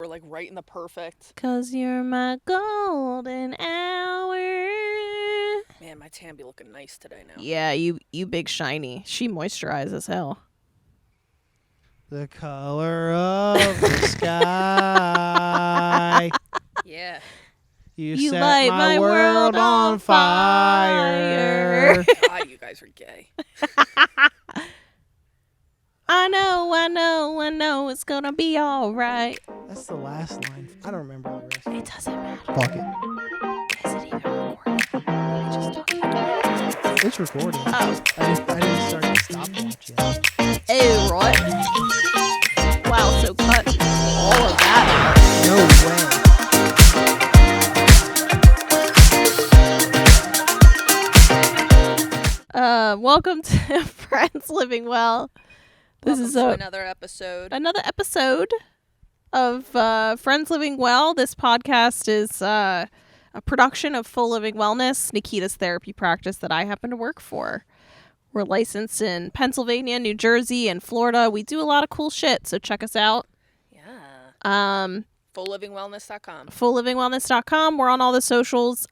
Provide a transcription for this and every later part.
like right in the perfect. 'Cause you're my golden hour. Man, my tan be looking nice today now. Yeah, you big shiny. She moisturized as hell. The color of the sky. Yeah. You set my world on fire. God, you guys are gay. I know it's gonna be all right. That's the last line. I don't remember the rest. It doesn't matter. Fuck it. Is it even recording? Are we just talking? It's recording. Oh. I didn't start the stopwatch yet. Oh, right. Wow, so cut all of that No way. out. Welcome to Friends Living Well. Welcome to another episode. Another episode of Friends Living Well. This podcast is a production of Full Living Wellness, Nikita's therapy practice that I happen to work for. We're licensed in Pennsylvania, New Jersey, and Florida. We do a lot of cool shit, so check us out. Yeah. FullLivingWellness.com. fulllivingwellness.com. FullLivingWellness.com. We're on all the socials.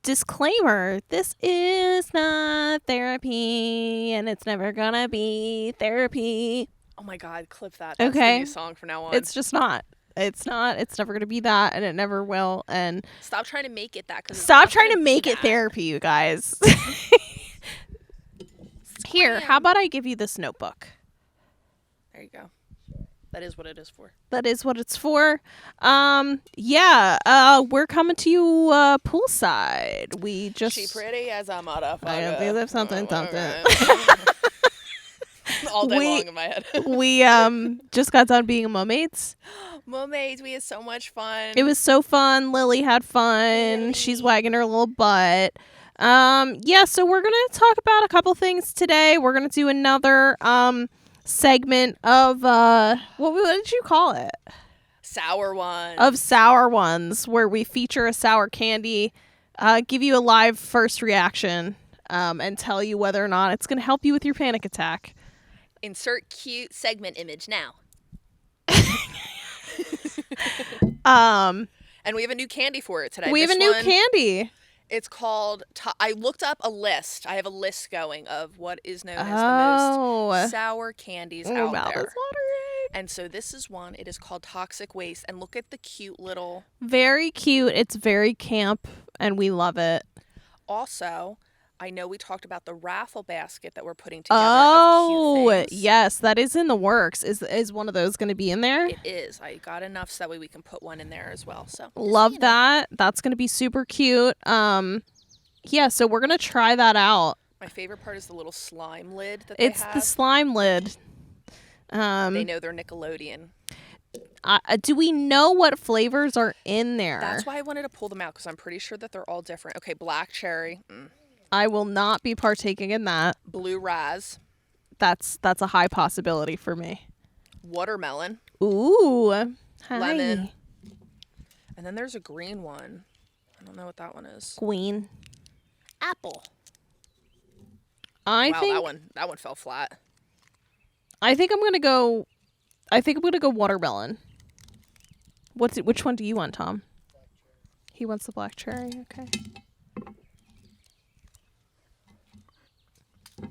Disclaimer, this is not therapy, and it's never gonna be therapy. Oh my God, clip that. That's Okay. the new song from now on. It's just not. It's not. It's never gonna be that, and it never will. And Stop trying to make it that. stop trying to make it therapy, you guys. Here, how about I give you this notebook? There you go. That is what it is for. That is what it's for. We're coming to you poolside. We just She pretty as a motherfucker. I don't think that's something. All day long in my head. We just got done being mermaids. Mermaids, we had so much fun. It was so fun. Lily had fun. Lily. She's wagging her little butt. So we're gonna talk about a couple things today. We're gonna do another segment of what did you call it? Sour one. Of sour ones, where we feature a sour candy, give you a live first reaction, and tell you whether or not it's gonna help you with your panic attack. Insert cute segment image now. And we have a new candy for it today. We have a new candy. It's called, I looked up a list. I have a list going of what is known as the most sour candies out there. And so this is one. It is called Toxic Waste. And look at the cute little... Very cute. It's very camp, and we love it. Also, I know we talked about the raffle basket that we're putting together of cute things. Yes, that is in the works. Is one of those going to be in there? It is. I got enough so that way we can put one in there as well. So love that. That's going to be super cute. So we're going to try that out. My favorite part is the little slime lid that they have. It's the slime lid. They know they're Nickelodeon. Do we know what flavors are in there? That's why I wanted to pull them out, because I'm pretty sure that they're all different. Okay, black cherry. I will not be partaking in that. Blue raz. That's a high possibility for me. Watermelon. Ooh. Hi. Lemon. And then there's a green one. I don't know what that one is. Queen. Apple. I think that one fell flat. I think I'm gonna go watermelon. Which one do you want, Tom? He wants the black cherry. Okay.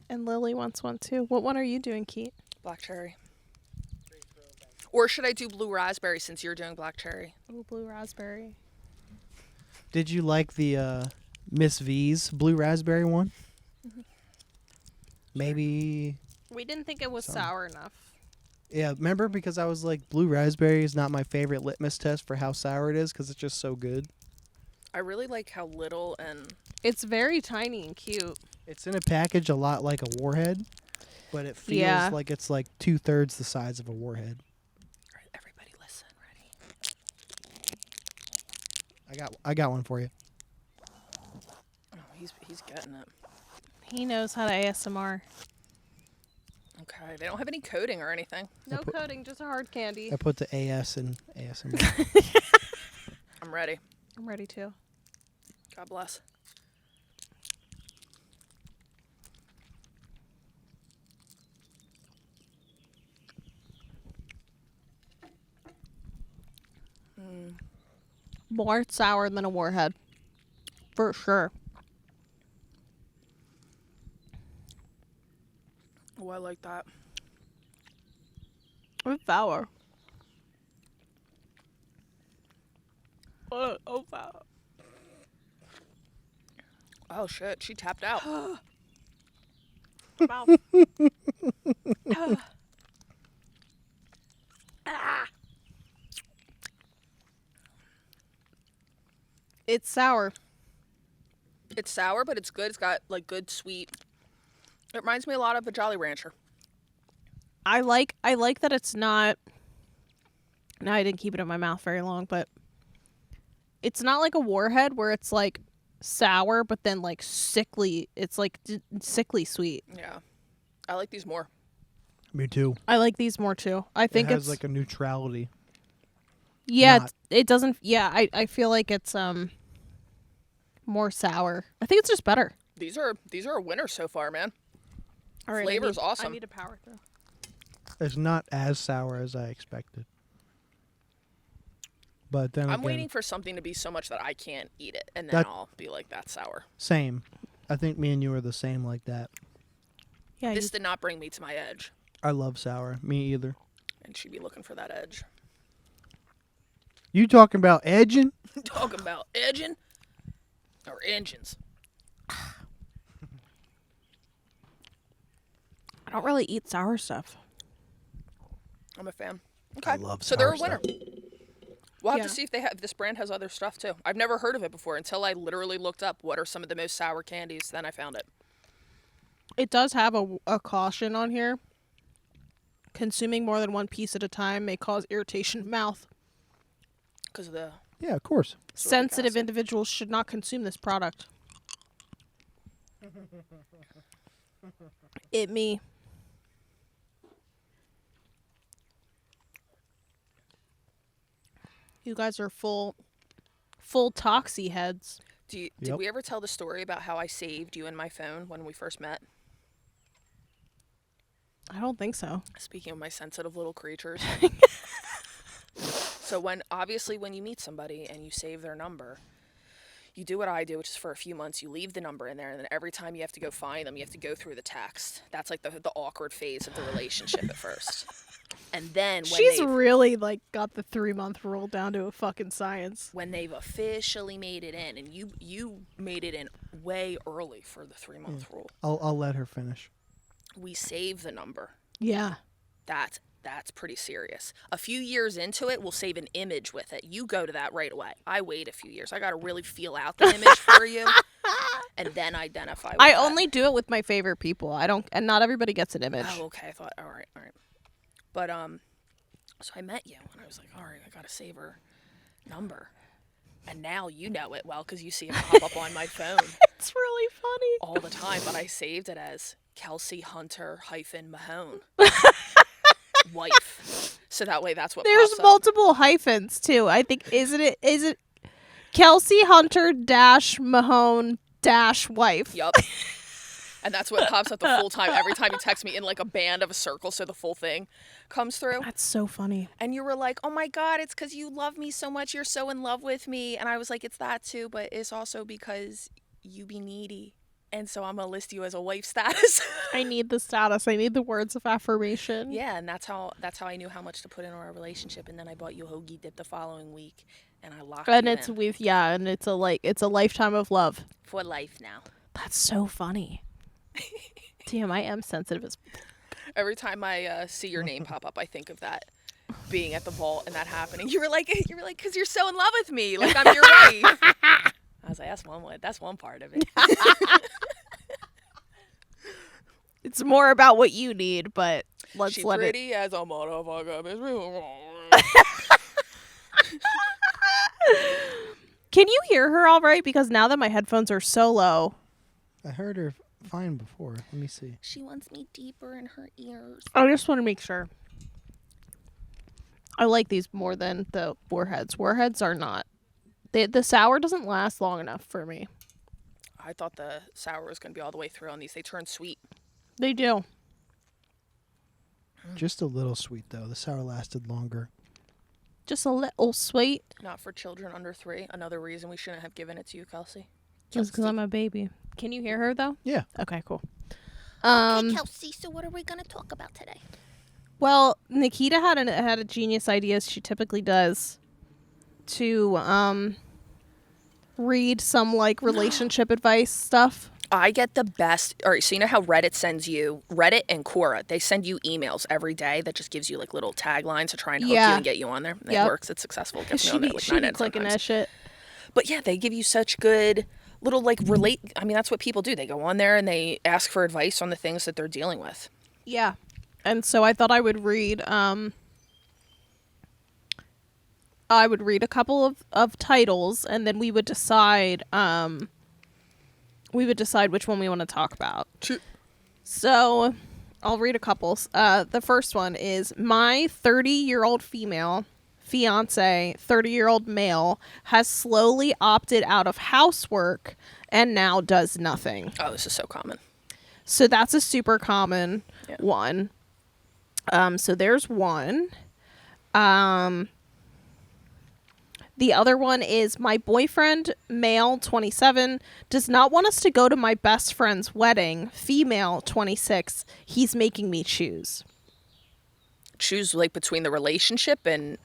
And Lily wants one too. What one are you doing, Keith? Black cherry. Or should I do blue raspberry since you're doing black cherry? Oh, blue raspberry. Did you like the Miss V's blue raspberry one? Mm-hmm. Maybe. We didn't think it was sour enough. Yeah, remember, because I was like, blue raspberry is not my favorite litmus test for how sour it is, because it's just so good. I really like how little and... It's very tiny and cute. It's in a package a lot like a warhead, but it feels like it's like 2/3 the size of a warhead. All right, everybody listen. Ready? I got one for you. Oh, he's getting it. He knows how to ASMR. Okay, they don't have any coating or anything. No coating, just a hard candy. I put the AS in ASMR. I'm ready. I'm ready too. God bless. More sour than a Warhead. For sure. Oh, I like that. It's sour. Oh, sour. Oh, shit. She tapped out. Mouth. It's sour. It's sour, but it's good. It's got, like, good sweet. It reminds me a lot of a Jolly Rancher. I like that it's not. Now I didn't keep it in my mouth very long, but it's not like a Warhead where it's like sour, but then like sickly. It's like sickly sweet. Yeah. I like these more. Me too. I like these more too. I think it has it's like a neutrality. Yeah, it doesn't. Yeah, I feel like it's more sour. I think it's just better. These are a winner so far, man. All right, Flavor's awesome. I need a power through. It's not as sour as I expected. But then I'm again, waiting for something to be so much that I can't eat it, and then I'll be like, that's sour. Same. I think me and you are the same like that. Yeah, This did not bring me to my edge. I love sour. Me either. And she'd be looking for that edge. You talking about edging? Talking about edging? Or engines? I don't really eat sour stuff. I'm a fan. Okay. I love so they're a sour winner. stuff. We'll have to see if this brand has other stuff too. I've never heard of it before until I literally looked up what are some of the most sour candies. Then I found it. It does have a caution on here. Consuming more than one piece at a time may cause irritation of mouth. Because of the... Yeah, of course. Sensitive individuals should not consume this product. Me. You guys are full toxy heads. Did we ever tell the story about how I saved you in my phone when we first met? I don't think so. Speaking of my sensitive little creatures. So when you meet somebody and you save their number, you do what I do, which is for a few months, you leave the number in there, and then every time you have to go find them, you have to go through the text. That's like the awkward phase of the relationship at first. And then when she's really like got the 3-month rule down to a fucking science. When they've officially made it in, and you made it in way early for the 3-month rule. I'll let her finish. We save the number. Yeah. That's pretty serious. A few years into it, we'll save an image with it. You go to that right away. I wait a few years. I got to really feel out the image for you and then identify with I only do it with my favorite people. And not everybody gets an image. Oh, okay. I thought, all right. But, so I met you and I was like, all right, I got to save her number. And now you know it well because you see it pop up on my phone. It's really funny. All the time, but I saved it as Kelsey Hunter -Mahone. Wife. So that way that's what There's pops multiple hyphens too. I think is it Kelsey Hunter -Mahone -wife. Yup. And that's what pops up the full time. Every time you text me in like a band of a circle, so the full thing comes through. That's so funny. And you were like, oh my God, it's because you love me so much. You're so in love with me. And I was like, it's that too, but it's also because you be needy. And so I'm going to list you as a wife status. I need the status. I need the words of affirmation. Yeah, and that's how I knew how much to put in our relationship. And then I bought you a hoagie dip the following week, and I locked you in. And it's a lifetime of love. For life now. That's so funny. Damn, I am sensitive as... Every time I see your name pop up, I think of that being at the vault and that happening. You were like, because you're so in love with me. Like, I'm your wife. I was like, that's one part of it. It's more about what you need, but let's she let it... pretty as a motherfucker. Can you hear her all right? Because now that my headphones are so low... I heard her fine before. Let me see. She wants me deeper in her ears. I just want to make sure. I like these more than the Warheads. Warheads are not. The sour doesn't last long enough for me. I thought the sour was going to be all the way through on these. They turn sweet. They do. Just a little sweet, though. The sour lasted longer. Just a little sweet. Not for children under 3. Another reason we shouldn't have given it to you, Kelsey. Just because I'm a baby. Can you hear her, though? Yeah. Okay, cool. Okay, Kelsey, so what are we going to talk about today? Well, Nikita had a genius idea, as she typically does, to read some, like, relationship advice stuff. I get the best. All right, so you know how Reddit sends you, Reddit and Quora, they send you emails every day that just gives you like little taglines to try and hook you and get you on there. It works. It's successful. It gets me on there like 9 out of 10 clicking times. that shit. But yeah, they give you such good little like I mean, that's what people do. They go on there and they ask for advice on the things that they're dealing with. Yeah. And so I thought I would read a couple of titles, and then we would decide which one we want to talk about. So I'll read a couple. The first one is, my 30-year-old female fiance, 30-year-old male, has slowly opted out of housework and now does nothing. Oh, this is so common. So that's a super common one. So there's one. The other one is, my boyfriend, male, 27, does not want us to go to my best friend's wedding, female, 26. He's making me choose. Choose like between the relationship and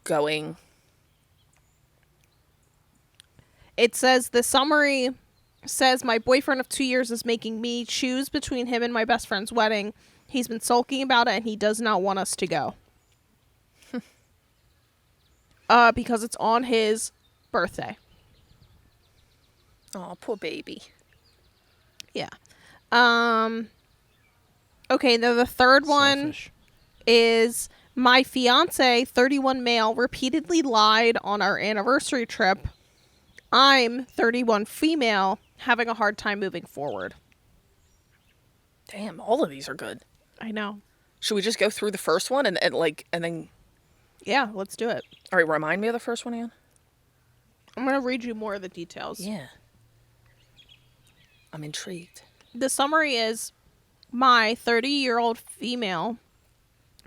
going. It says, the summary says, my boyfriend of 2 years is making me choose between him and my best friend's wedding. He's been sulking about it and he does not want us to go. Because it's on his birthday. Oh, poor baby. Yeah. Okay, now the third one is, my fiance, 31 male, repeatedly lied on our anniversary trip. I'm 31 female, having a hard time moving forward. Damn, all of these are good. I know. Should we just go through the first one and then? Yeah, let's do it. All right, remind me of the first one again. I'm going to read you more of the details. Yeah. I'm intrigued. The summary is, my 30-year-old female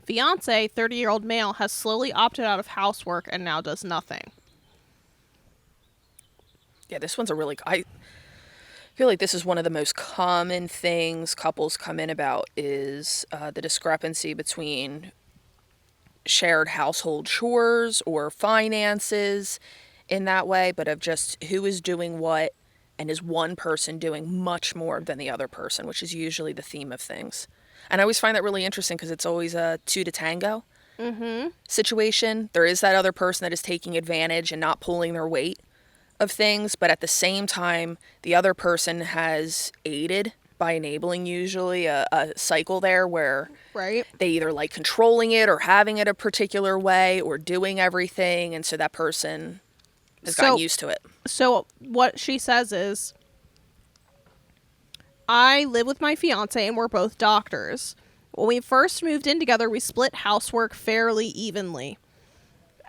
fiance, 30-year-old male, has slowly opted out of housework and now does nothing. Yeah, this one's I feel like this is one of the most common things couples come in about is the discrepancy between shared household chores or finances in that way, but of just who is doing what, and is one person doing much more than the other person, which is usually the theme of things. And I always find that really interesting because it's always a 2 to tango situation. There is that other person that is taking advantage and not pulling their weight of things, but at the same time, the other person has aided by enabling usually a cycle there where they either like controlling it or having it a particular way or doing everything, and so that person has gotten used to it. So what she says is, I live with my fiance and we're both doctors. When we first moved in together, we split housework fairly evenly.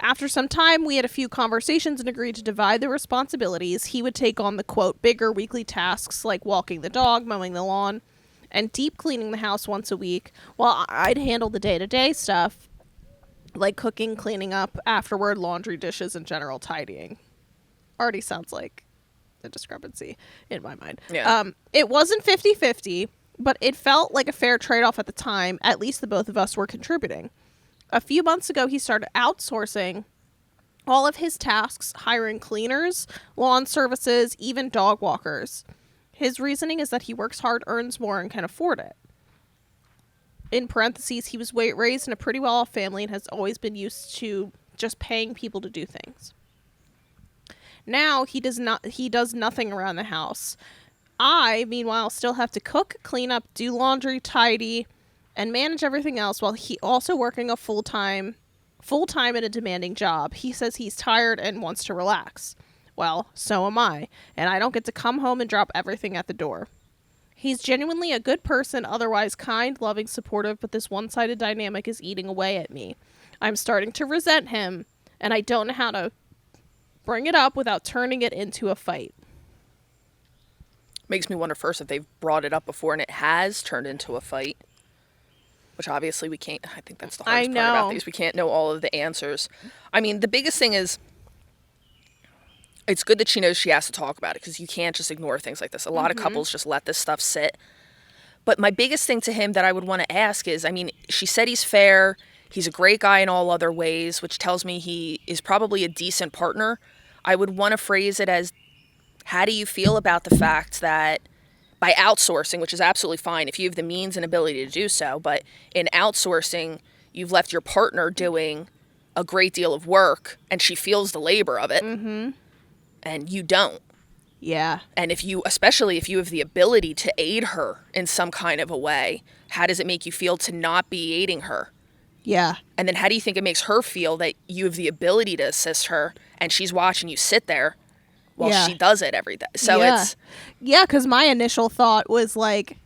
After some time, we had a few conversations and agreed to divide the responsibilities. He would take on the, quote, bigger weekly tasks like walking the dog, mowing the lawn, and deep cleaning the house once a week, while I'd handle the day-to-day stuff like cooking, cleaning up, afterward, laundry, dishes, and general tidying. Already sounds like a discrepancy in my mind. Yeah. It wasn't 50-50, but it felt like a fair trade-off at the time. At least the both of us were contributing. A few months ago, he started outsourcing all of his tasks, hiring cleaners, lawn services, even dog walkers. His reasoning is that he works hard, earns more, and can afford it. In parentheses, he was raised in a pretty well-off family and has always been used to just paying people to do things. Now, he does nothing around the house. I, meanwhile, still have to cook, clean up, do laundry, tidy, and manage everything else while he also working a full-time in a demanding job. He says he's tired and wants to relax. Well, so am I, and I don't get to come home and drop everything at the door. He's genuinely a good person, otherwise kind, loving, supportive, but this one-sided dynamic is eating away at me. I'm starting to resent him, and I don't know how to bring it up without turning it into a fight. Makes me wonder first if they've brought it up before and it has turned into a fight. which obviously we can't. I think that's the hardest part about these. We can't know all of the answers. I mean, the biggest thing is it's good that she knows she has to talk about it, because you can't just ignore things like this. A lot of couples just let this stuff sit. But my biggest thing to him that I would want to ask is, I mean, she said he's fair. He's a great guy in all other ways, which tells me he is probably a decent partner. I would want to phrase it as, how do you feel about the fact that by outsourcing, which is absolutely fine if you have the means and ability to do so, but in outsourcing, you've left your partner doing a great deal of work and she feels the labor of it, and you don't. Yeah. And especially if you have the ability to aid her in some kind of a way, how does it make you feel to not be aiding her? Yeah. And then how do you think it makes her feel that you have the ability to assist her and she's watching you sit there while she does it every day? So it's... Yeah, because my initial thought was like,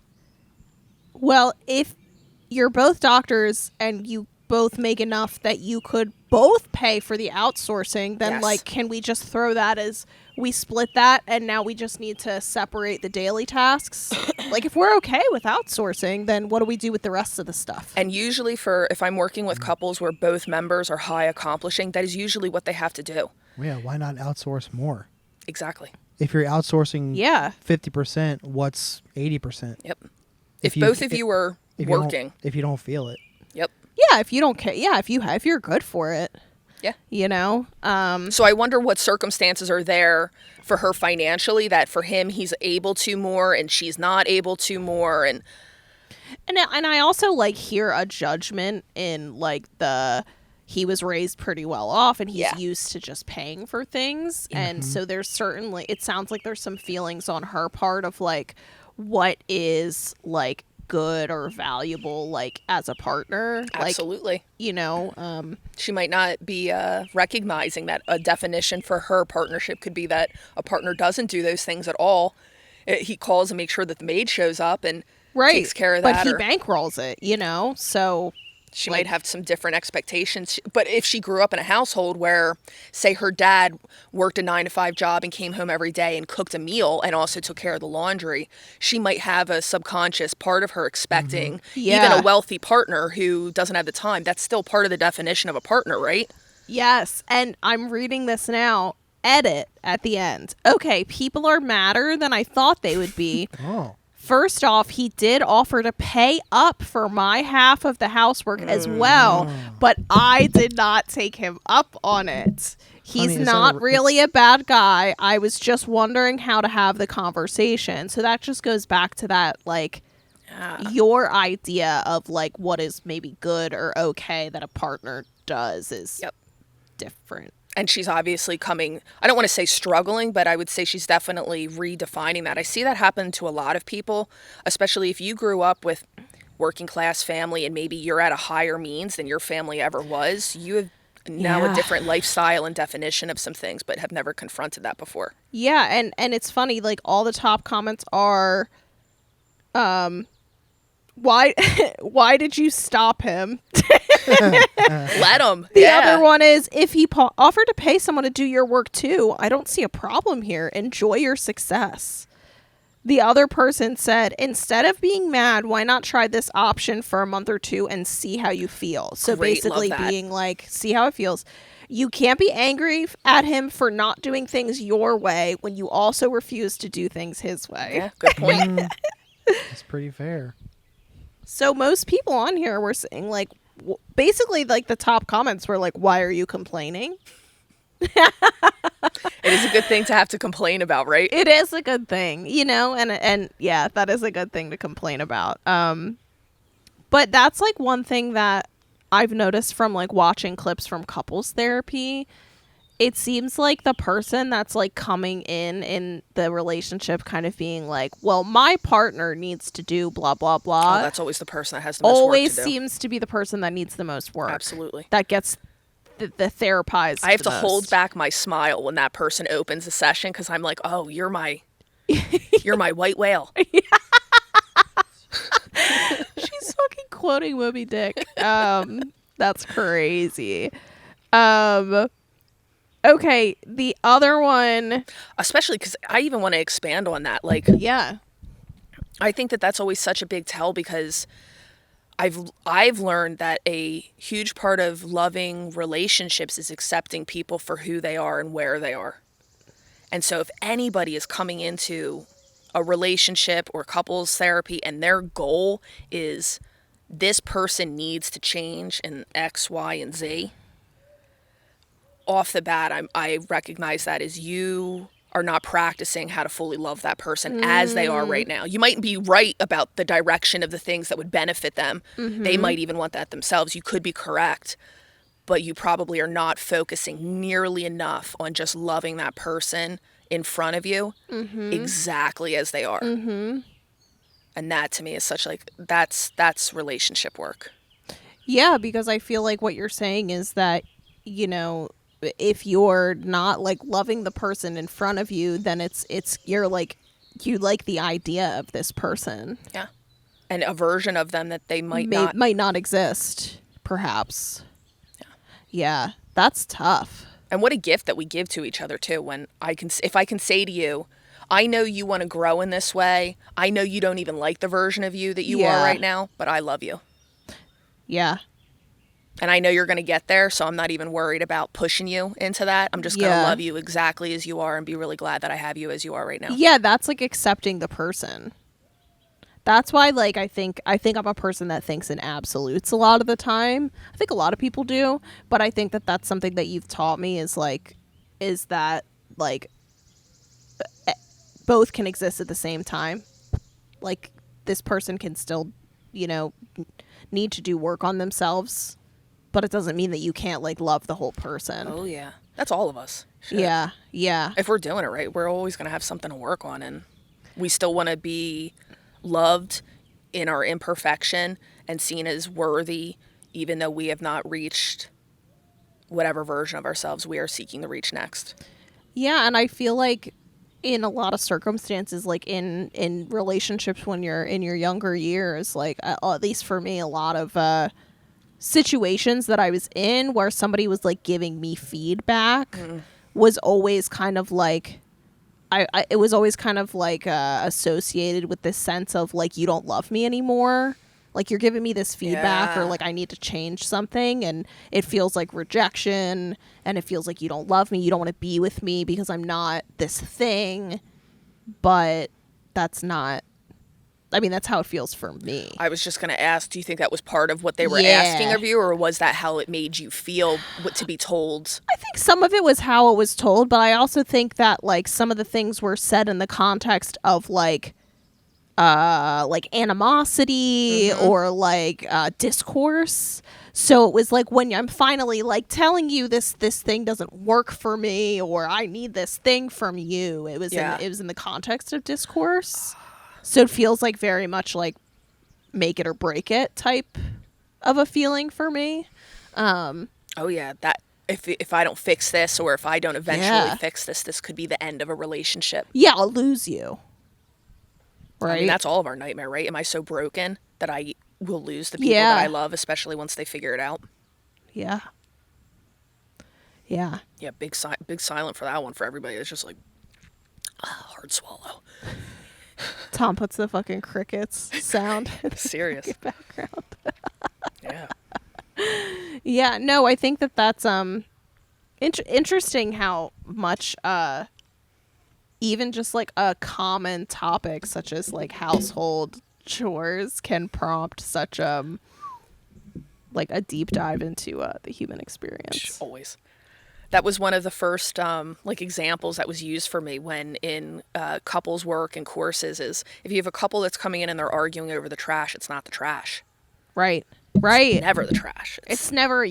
well, if you're both doctors and you both make enough that you could both pay for the outsourcing, then like, can we just throw that as we split that and now we just need to separate the daily tasks? Like, if we're okay with outsourcing, then what do we do with the rest of the stuff? And usually if I'm working with couples where both members are high accomplishing, that is usually what they have to do. Well, yeah, why not outsource more? Exactly. If you're outsourcing 50%, what's 80%? Yep. If both of you are working. If you don't feel it. Yep. Yeah, if you don't care. Yeah, if you're good for it. Yeah. You know? So I wonder what circumstances are there for her financially that for him he's able to more and she's not able to more. And I also like hear a judgment in like he was raised pretty well off and he's used to just paying for things. And so there's certainly, it sounds like there's some feelings on her part of like what is like good or valuable like as a partner. Absolutely. Like, you know, she might not be recognizing that a definition for her partnership could be that a partner doesn't do those things at all. He calls and makes sure that the maid shows up and takes care of that. But he bankrolls it, you know, so... She might have some different expectations. But if she grew up in a household where, say, her dad worked a 9-to-5 job and came home every day and cooked a meal and also took care of the laundry, she might have a subconscious part of her expecting even a wealthy partner who doesn't have the time. That's still part of the definition of a partner, right? Yes. And I'm reading this now. Edit at the end. Okay, people are madder than I thought they would be. First off, he did offer to pay up for my half of the housework as well, but I did not take him up on it. He's not really a bad guy. I was just wondering how to have the conversation. So that just goes back to that, like, your idea of, like, what is maybe good or okay that a partner does is different. And she's obviously coming, I don't want to say struggling, but I would say she's definitely redefining that. I see that happen to a lot of people, especially if you grew up with working class family and maybe you're at a higher means than your family ever was. You have now a different lifestyle and definition of some things, but have never confronted that before. Yeah, and it's funny, like all the top comments are, why did you stop him? Let him. The other one is, if he offered to pay someone to do your work too, I don't see a problem here. Enjoy your success. The other person said, instead of being mad, why not try this option for a month or two and see how you feel? So basically being like, see how it feels. You can't be angry at him for not doing things your way when you also refuse to do things his way. Yeah, good point. That's pretty fair. So most people on here were saying, like, basically, like, the top comments were like, why are you complaining? It is a good thing to have to complain about, right? It is a good thing, you know, and yeah, that is a good thing to complain about. But that's, like, one thing that I've noticed from, like, watching clips from couples therapy. It seems like the person that's like coming in the relationship kind of being like, well, my partner needs to do blah, blah, blah. Oh, that's always the person that has the most work to do. Always seems to be the person that needs the most work. Absolutely. That gets the therapized. I have to hold back my smile when that person opens a session because I'm like, oh, you're my white whale. She's fucking quoting Moby Dick. That's crazy. Okay, the other one... Especially because I even want to expand on that. Like, yeah. I think that that's always such a big tell because I've learned that a huge part of loving relationships is accepting people for who they are and where they are. And so if anybody is coming into a relationship or couples therapy and their goal is this person needs to change in X, Y, and Z, off the bat, I recognize that as you are not practicing how to fully love that person as they are right now. You might be right about the direction of the things that would benefit them. They might even want that themselves. You could be correct, but you probably are not focusing nearly enough on just loving that person in front of you exactly as they are. And that to me is such like, that's relationship work. Yeah, because I feel like what you're saying is that, you know, if you're not like loving the person in front of you, then it's you're like, you like the idea of this person. Yeah. And a version of them that they might not exist, perhaps. Yeah, that's tough. And what a gift that we give to each other too. When if I can say to you, I know you want to grow in this way. I know you don't even like the version of you that you are right now, but I love you. Yeah. And I know you're going to get there, so I'm not even worried about pushing you into that. I'm just going to love you exactly as you are and be really glad that I have you as you are right now. Yeah, that's like accepting the person. That's why, like, I think I'm a person that thinks in absolutes a lot of the time. I think a lot of people do, but I think that that's something that you've taught me is that both can exist at the same time. Like, this person can still, you know, need to do work on themselves, but it doesn't mean that you can't like love the whole person. Oh yeah, that's all of us. Shit. Yeah. If we're doing it right, we're always going to have something to work on, and we still want to be loved in our imperfection and seen as worthy, even though we have not reached whatever version of ourselves we are seeking to reach next. Yeah, and I feel like in a lot of circumstances, like in relationships when you're in your younger years, like at least for me, a lot of situations that I was in where somebody was like giving me feedback was always kind of like it was always kind of like associated with this sense of like, you don't love me anymore. Like, you're giving me this feedback or like I need to change something, and it feels like rejection, and it feels like you don't love me. You don't want to be with me because I'm not this thing. But that's not, I mean, that's how it feels for me. I was just going to ask, do you think that was part of what they were asking of you, or was that how it made you feel to be told? I think some of it was how it was told, but I also think that like some of the things were said in the context of like animosity or like discourse. So it was like, when I'm finally like telling you this thing doesn't work for me, or I need this thing from you, it was in the context of discourse. So it feels like very much like make it or break it type of a feeling for me. Oh yeah, that if I don't fix this, or if I don't eventually fix this could be the end of a relationship. Yeah, I'll lose you. Right. I mean, that's all of our nightmare, right? Am I so broken that I will lose the people that I love, especially once they figure it out? Yeah. Yeah. Yeah, big silent for that one for everybody. It's just like, hard swallow. Tom puts the fucking crickets sound in the serious background. Yeah. Yeah, no, I think that's interesting how much even just like a common topic such as like household chores can prompt such like a deep dive into the human experience. Always. That was one of the first like examples that was used for me when in couples work and courses, is if you have a couple that's coming in and they're arguing over the trash, it's not the trash. Right. It's never the trash. It's never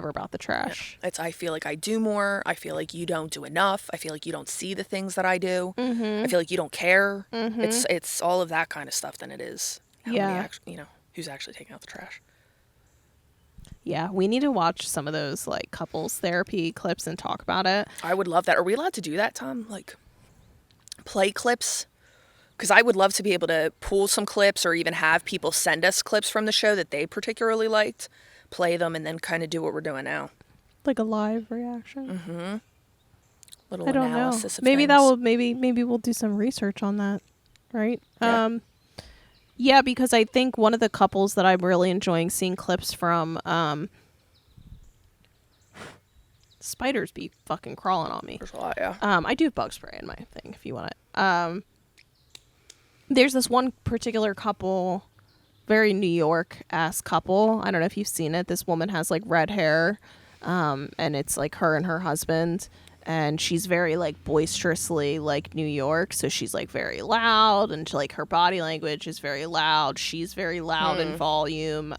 about the trash. Yeah. It's, I feel like I do more. I feel like you don't do enough. I feel like you don't see the things that I do. I feel like you don't care. It's all of that kind of stuff than it is who's actually taking out the trash. Yeah, we need to watch some of those like couples therapy clips and talk about it. I would love that. Are we allowed to do that, Tom? Like play clips? Because I would love to be able to pull some clips, or even have people send us clips from the show that they particularly liked, play them, and then kind of do what we're doing now. Like a live reaction? Little I don't analysis know. of things. Maybe we'll do some research on that, right? Yeah. Yeah, because I think one of the couples that I'm really enjoying seeing clips from, spiders be fucking crawling on me. There's a lot, yeah. I do have bug spray in my thing if you want it. There's this one particular couple, very New York-ass couple. I don't know if you've seen it. This woman has like red hair, and it's like her and her husband, and she's very like boisterously like New York, so she's like very loud, and like her body language is very loud. She's very loud in volume,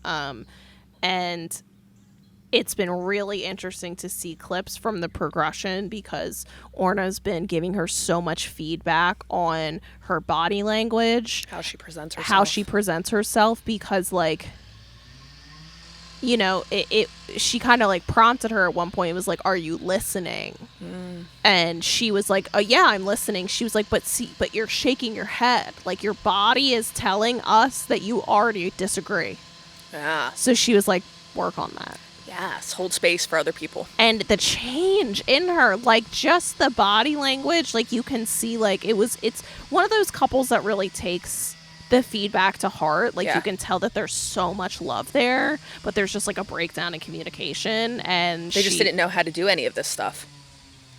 and it's been really interesting to see clips from the progression because Orna's been giving her so much feedback on her body language, How she presents herself, because like, you know, she kind of like prompted her at one point. It was like, are you listening? And she was like, oh yeah, I'm listening. She was like, but you're shaking your head. Like your body is telling us that you already disagree. Yeah. So she was like, work on that. Yes, hold space for other people. And the change in her, like just the body language, like you can see, like it's one of those couples that really takes the feedback to heart. Like you can tell that there's so much love there, but there's just like a breakdown in communication, and they just didn't know how to do any of this stuff.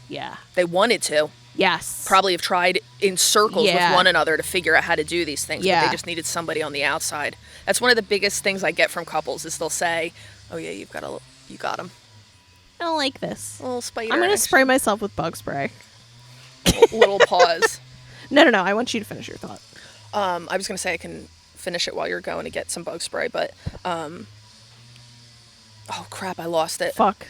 Yeah. They wanted to. Yes. Probably have tried in circles with one another to figure out how to do these things, but they just needed somebody on the outside. That's one of the biggest things I get from couples is they'll say, oh yeah, you got him. I don't like this. A little spider. I'm going to spray myself with bug spray. Little pause. No. I want you to finish your thought. I was going to say I can finish it while you're going to get some bug spray, but, oh crap, I lost it. Fuck.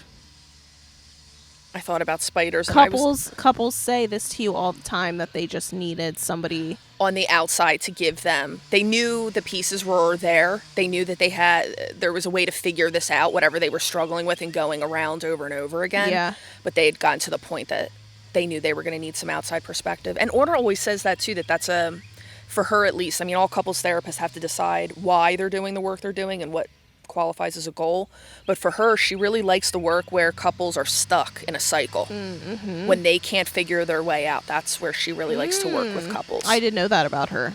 I thought about spiders. Couples say this to you all the time, that they just needed somebody on the outside to give them. They knew the pieces were there. They knew that there was a way to figure this out, whatever they were struggling with and going around over and over again. Yeah. But they had gotten to the point that they knew they were going to need some outside perspective. And Orna always says that too, that's for her at least. I mean, all couples therapists have to decide why they're doing the work they're doing and what qualifies as a goal, but for her, she really likes the work where couples are stuck in a cycle when they can't figure their way out. That's where she really likes to work with couples. I didn't know that about her.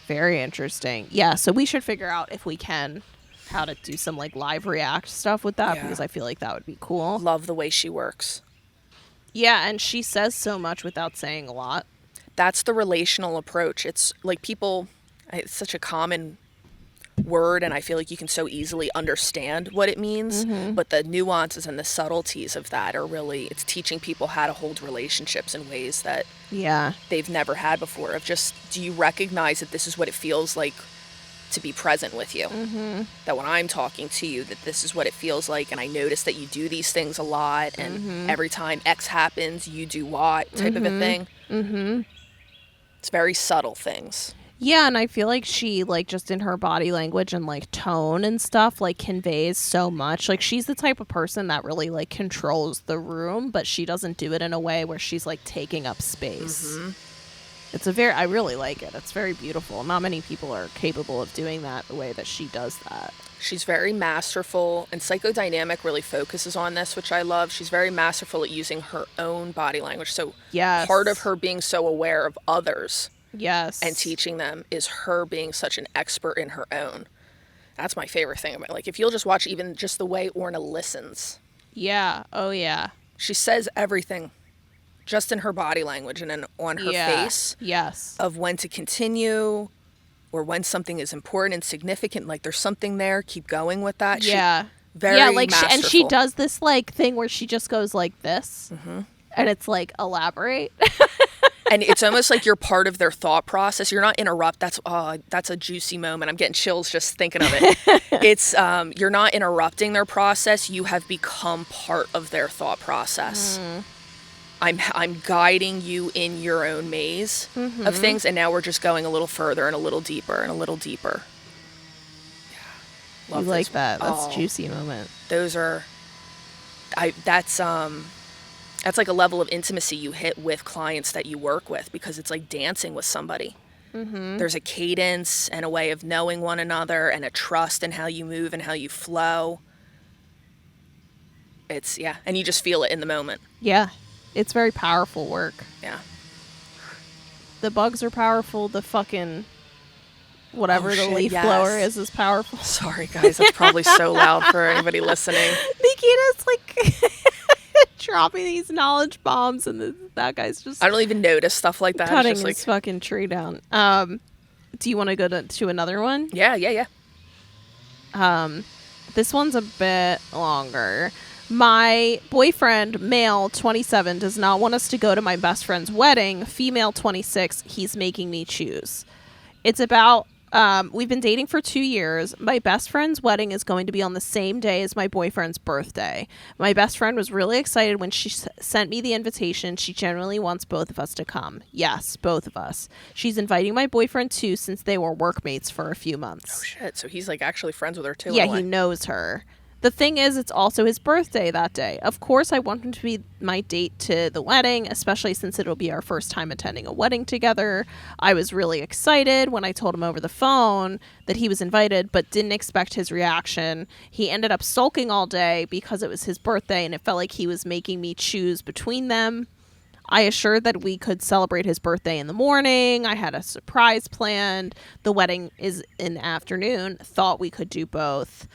Very interesting. Yeah, so we should figure out if we can how to do some like live react stuff with that, because I feel like that would be cool. Love the way she works. Yeah, and she says so much without saying a lot. That's the relational approach. It's like it's such a common word, and I feel like you can so easily understand what it means, but the nuances and the subtleties of that are really, it's teaching people how to hold relationships in ways that they've never had before. Of just, do you recognize that this is what it feels like to be present with you? That when I'm talking to you, that this is what it feels like, and I notice that you do these things a lot, and every time X happens, you do what type of a thing. It's very subtle things. Yeah, and I feel like she, like, just in her body language and, like, tone and stuff, like, conveys so much. Like, she's the type of person that really, like, controls the room, but she doesn't do it in a way where she's, like, taking up space. I really like it. It's very beautiful. Not many people are capable of doing that the way that she does that. She's very masterful, and Psychodynamic really focuses on this, which I love. She's very masterful at using her own body language. So part of her being so aware of others and teaching them is her being such an expert in her own. That's my favorite thing about it. Like, if you'll just watch even just the way Orna listens. Yeah. Oh, yeah. She says everything just in her body language and on her face. Yes. Of when to continue or when something is important and significant. Like, there's something there. Keep going with that. Yeah. Very masterful. and she does this, like, thing where she just goes like this. And it's like, elaborate. And it's almost like you're part of their thought process. You're not interrupt. That's a juicy moment. I'm getting chills just thinking of it. It's you're not interrupting their process. You have become part of their thought process. I'm guiding you in your own maze of things, and now we're just going a little further and a little deeper and a little deeper. Yeah, love like that. That's juicy moment. Those are, that's like a level of intimacy you hit with clients that you work with, because it's like dancing with somebody. There's a cadence and a way of knowing one another and a trust in how you move and how you flow. It's, and you just feel it in the moment. Yeah, it's very powerful work. Yeah. The bugs are powerful. The fucking whatever the leaf blower is powerful. Sorry, guys. That's probably so loud for anybody listening. Nikita's like dropping these knowledge bombs, and that guy's just... I don't even notice stuff like that. Cutting it's just his fucking tree down. Do you want to go to another one? Yeah. This one's a bit longer. My boyfriend, male, 27, does not want us to go to my best friend's wedding. Female, 26, he's making me choose. It's about, we've been dating for 2 years. My best friend's wedding is going to be on the same day as my boyfriend's birthday. My best friend was really excited when she sent me the invitation. She generally wants both of us to come. Yes, both of us. She's inviting my boyfriend too, since they were workmates for a few months. Oh, shit. So he's like actually friends with her too. Yeah, he knows her. The thing is, it's also his birthday that day. Of course, I want him to be my date to the wedding, especially since it'll be our first time attending a wedding together. I was really excited when I told him over the phone that he was invited, but didn't expect his reaction. He ended up sulking all day because it was his birthday, and it felt like he was making me choose between them. I assured that we could celebrate his birthday in the morning. I had a surprise planned. The wedding is in the afternoon. Thought we could do both.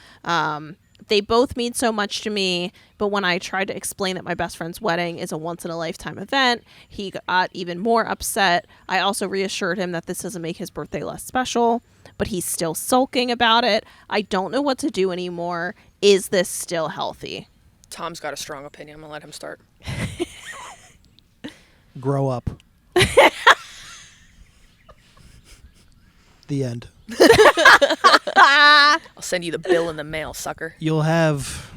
They both mean so much to me, but when I tried to explain that my best friend's wedding is a once-in-a-lifetime event, he got even more upset. I also reassured him that this doesn't make his birthday less special, but he's still sulking about it. I don't know what to do anymore. Is this still healthy? Tom's got a strong opinion. I'm going to let him start. Grow up. The end. I'll send you the bill in the mail, sucker. You'll have,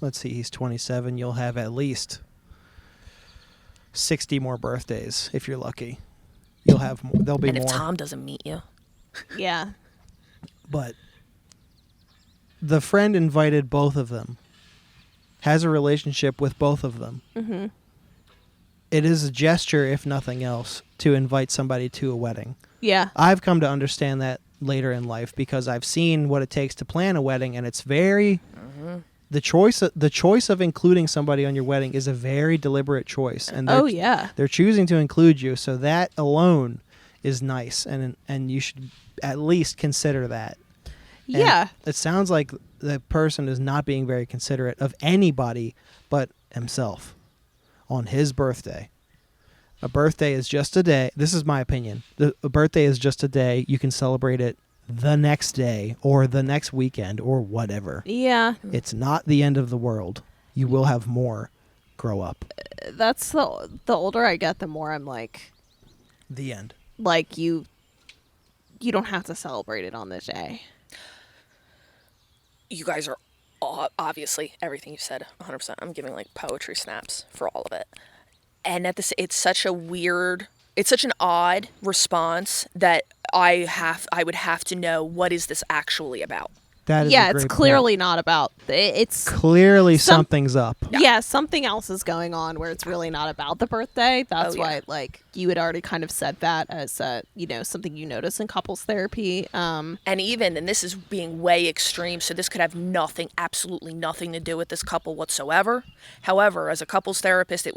let's see, he's 27. You'll have at least 60 more birthdays if you're lucky. You'll have more. There'll be more. And if Tom doesn't meet you. Yeah. But the friend invited both of them, has a relationship with both of them. Mm-hmm. It is a gesture, if nothing else, to invite somebody to a wedding. Yeah. I've come to understand that later in life because I've seen what it takes to plan a wedding, and it's very the choice of including somebody on your wedding is a very deliberate choice, and they're choosing to include you, so that alone is nice, and you should at least consider that. Yeah. And it sounds like the person is not being very considerate of anybody but himself on his birthday. A birthday is just a day. This is my opinion. A birthday is just a day. You can celebrate it the next day or the next weekend or whatever. Yeah. It's not the end of the world. You will have more. Grow up. That's the older I get, the more I'm like... The end. Like, you don't have to celebrate it on the day. You guys are obviously, everything you said, 100%. I'm giving like poetry snaps for all of it. And it's such an odd response that I would have to know, what is this actually about? That is it's clearly not about it's clearly something's up. Yeah, something else is going on where it's really not about the birthday. That's why like you had already kind of said that as something you notice in couples therapy. And this is being way extreme, so this could have absolutely nothing to do with this couple whatsoever. However, as a couples therapist,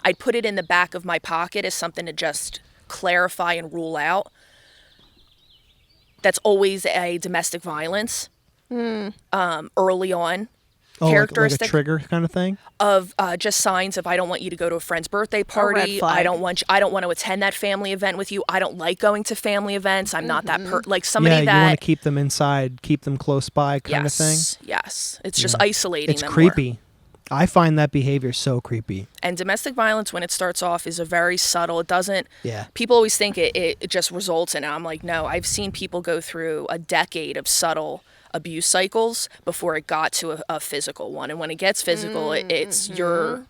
I'd put it in the back of my pocket as something to just clarify and rule out. That's always a domestic violence. Early on, characteristic, like a trigger kind of thing of just signs of, I don't want you to go to a friend's birthday party. I don't want to attend that family event with you. I don't like going to family events. I'm not that like somebody that you want to keep them inside, keep them close by, kind of thing. Yes, it's just isolating. It's them creepy. More. I find that behavior so creepy. And domestic violence, when it starts off, is a very subtle. It doesn't. Yeah. People always think it just results in. I'm like, no. I've seen people go through a decade of subtle abuse cycles before it got to a physical one, and when it gets physical, it's your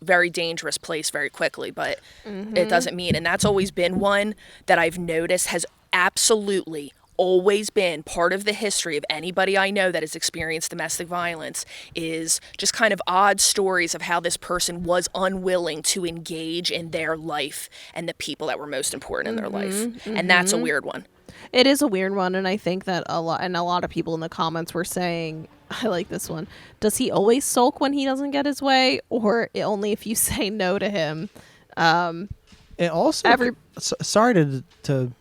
very dangerous place very quickly. But it doesn't mean, and that's always been one that I've noticed has absolutely always been part of the history of anybody I know that has experienced domestic violence, is just kind of odd stories of how this person was unwilling to engage in their life and the people that were most important in their life, and that's a weird one. It is a weird one, and I think that a lot of people in the comments were saying, I like this one, does he always sulk when he doesn't get his way, or only if you say no to him? It also sorry to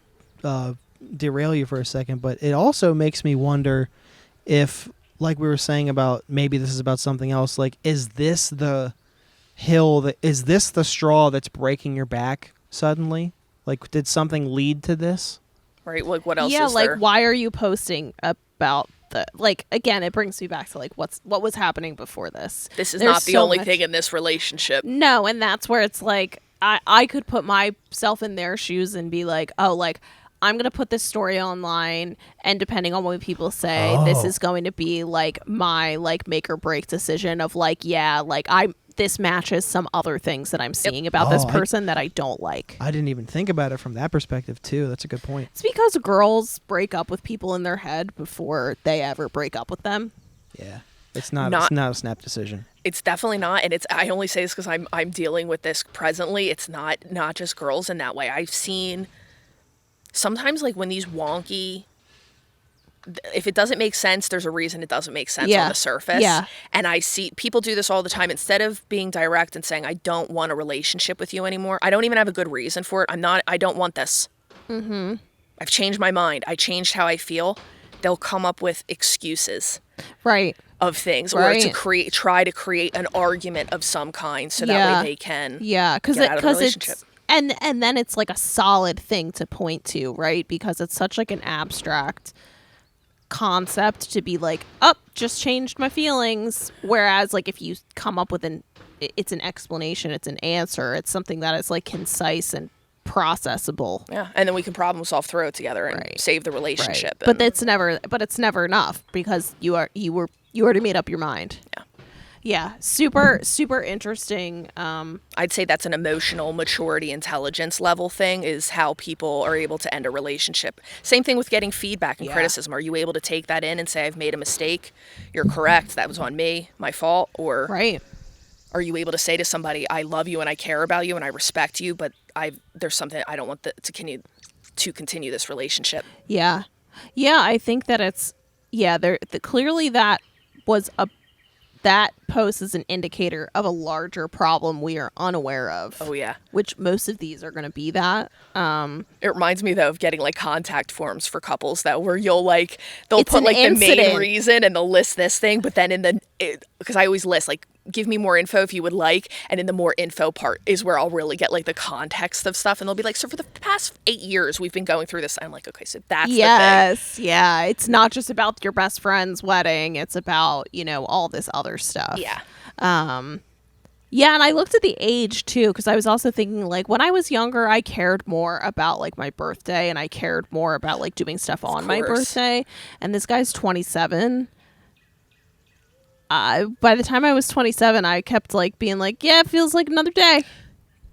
derail you for a second, but it also makes me wonder if, like we were saying about maybe this is about something else, like, is this the is this the straw that's breaking your back suddenly? Like, did something lead to this? Right. Like, what else is there? Yeah, like, why are you posting about like, again, it brings me back to like what was happening before this. This is not the only thing in this relationship. No, and that's where it's like I could put myself in their shoes and be like, oh, like, I'm going to put this story online, and depending on what people say, this is going to be like my like make or break decision of like, yeah, like this matches some other things that I'm seeing about this person that I don't like. I didn't even think about it from that perspective too. That's a good point. It's because girls break up with people in their head before they ever break up with them. Yeah. It's not a snap decision. It's definitely not, and I only say this because I'm dealing with this presently. It's not just girls in that way. I've seen sometimes, like, when these wonky, if it doesn't make sense, there's a reason it doesn't make sense on the surface. Yeah. And I see people do this all the time. Instead of being direct and saying, I don't want a relationship with you anymore, I don't even have a good reason for it. I don't want this. Mm-hmm. I've changed my mind. I changed how I feel. They'll come up with excuses. Right. Of things, or to try to create an argument of some kind, so that way they can get out of the relationship. And then it's like a solid thing to point to, right? Because it's such like an abstract concept to be like, oh, just changed my feelings. Whereas like if you come up with it's an explanation, it's an answer, it's something that is like concise and processable. Yeah, and then we can problem solve through it together and save the relationship. Right. But it's never enough because you already made up your mind. Yeah. Yeah, super interesting. I'd say that's an emotional maturity, intelligence level thing, is how people are able to end a relationship. Same thing with getting feedback and criticism. Are you able to take that in and say, I've made a mistake, you're correct, that was on me, my fault? Or are you able to say to somebody, I love you and I care about you and I respect you, but there's something I don't want to continue this relationship? Yeah. Yeah, I think that it's, clearly that was that post is an indicator of a larger problem we are unaware of. Oh, yeah. Which most of these are going to be that. It reminds me, though, of getting like contact forms for couples where you'll like, they'll put like the main reason and they'll list this thing, but then because I always list like, give me more info if you would like, and in the more info part is where I'll really get like the context of stuff, and they'll be like, so for the past 8 years we've been going through this. I'm like, okay, so that's the thing. Yeah, it's not just about your best friend's wedding, it's about, all this other stuff. Yeah. Yeah, and I looked at the age too, because I was also thinking like when I was younger I cared more about like my birthday, and I cared more about like doing stuff on my birthday, and this guy's 27. By the time I was 27, I kept like being like, yeah, it feels like another day.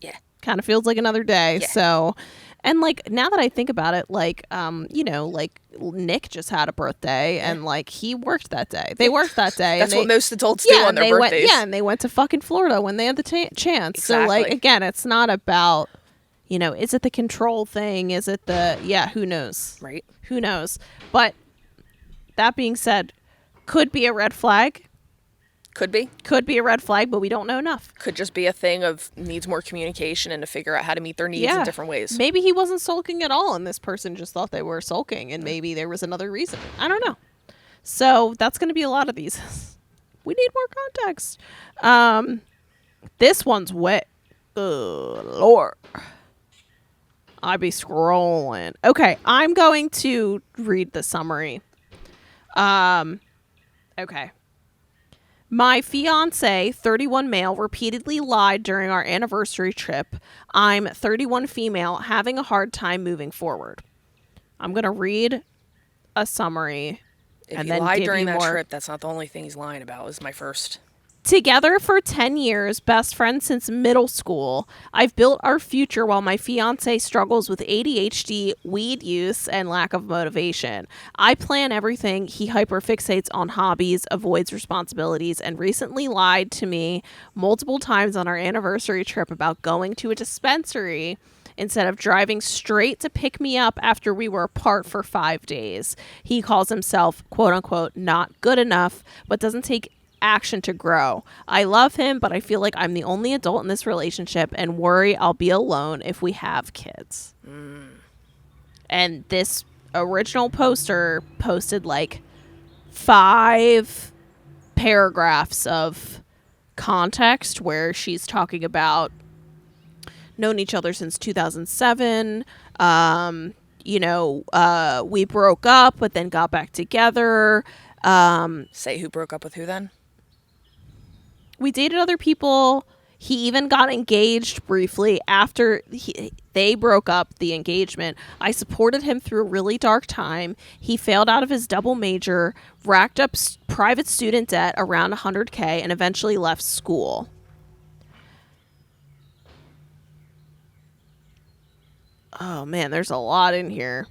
Yeah. Kind of feels like another day. Yeah. So, and like now that I think about it, like, like Nick just had a birthday and like he worked that day. They worked that day. That's what most adults do on their birthdays. And they went to fucking Florida when they had the chance. Exactly. So like, again, it's not about, is it the control thing? Is it who knows? Right. Who knows? But that being said, could be a red flag. Could be a red flag, but we don't know enough. Could just be a thing of needs more communication and to figure out how to meet their needs in different ways. Maybe he wasn't sulking at all, and this person just thought they were sulking, and maybe there was another reason. I don't know. So that's going to be a lot of these. We need more context. This one's wet. Lord. I be scrolling. Okay, I'm going to read the summary. Okay. My fiance, 31 male, repeatedly lied during our anniversary trip. I'm 31 female, having a hard time moving forward. I'm going to read a summary. If he lied during that trip, that's not the only thing he's lying about, was my first. Together for 10 years, best friends since middle school. I've built our future while my fiance struggles with ADHD, weed use, and lack of motivation. I plan everything. He hyperfixates on hobbies, avoids responsibilities, and recently lied to me multiple times on our anniversary trip about going to a dispensary instead of driving straight to pick me up after we were apart for 5 days. He calls himself, quote unquote, not good enough, but doesn't take action to grow. I love him, but I feel like I'm the only adult in this relationship and worry I'll be alone if we have kids. And this original poster posted like 5 paragraphs of context where she's talking about known each other since 2007. We broke up but then got back together. Say who broke up with who then? We dated other people. He even got engaged briefly after they broke up the engagement. I supported him through a really dark time. He failed out of his double major, racked up private student debt around $100K, and eventually left school. Oh, man, there's a lot in here.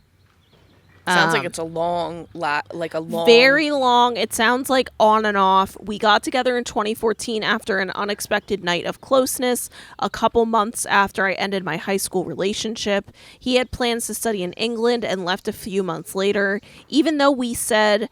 Sounds like it's a long. Very long. It sounds like on and off. We got together in 2014 after an unexpected night of closeness, a couple months after I ended my high school relationship. He had plans to study in England and left a few months later. Even though we said,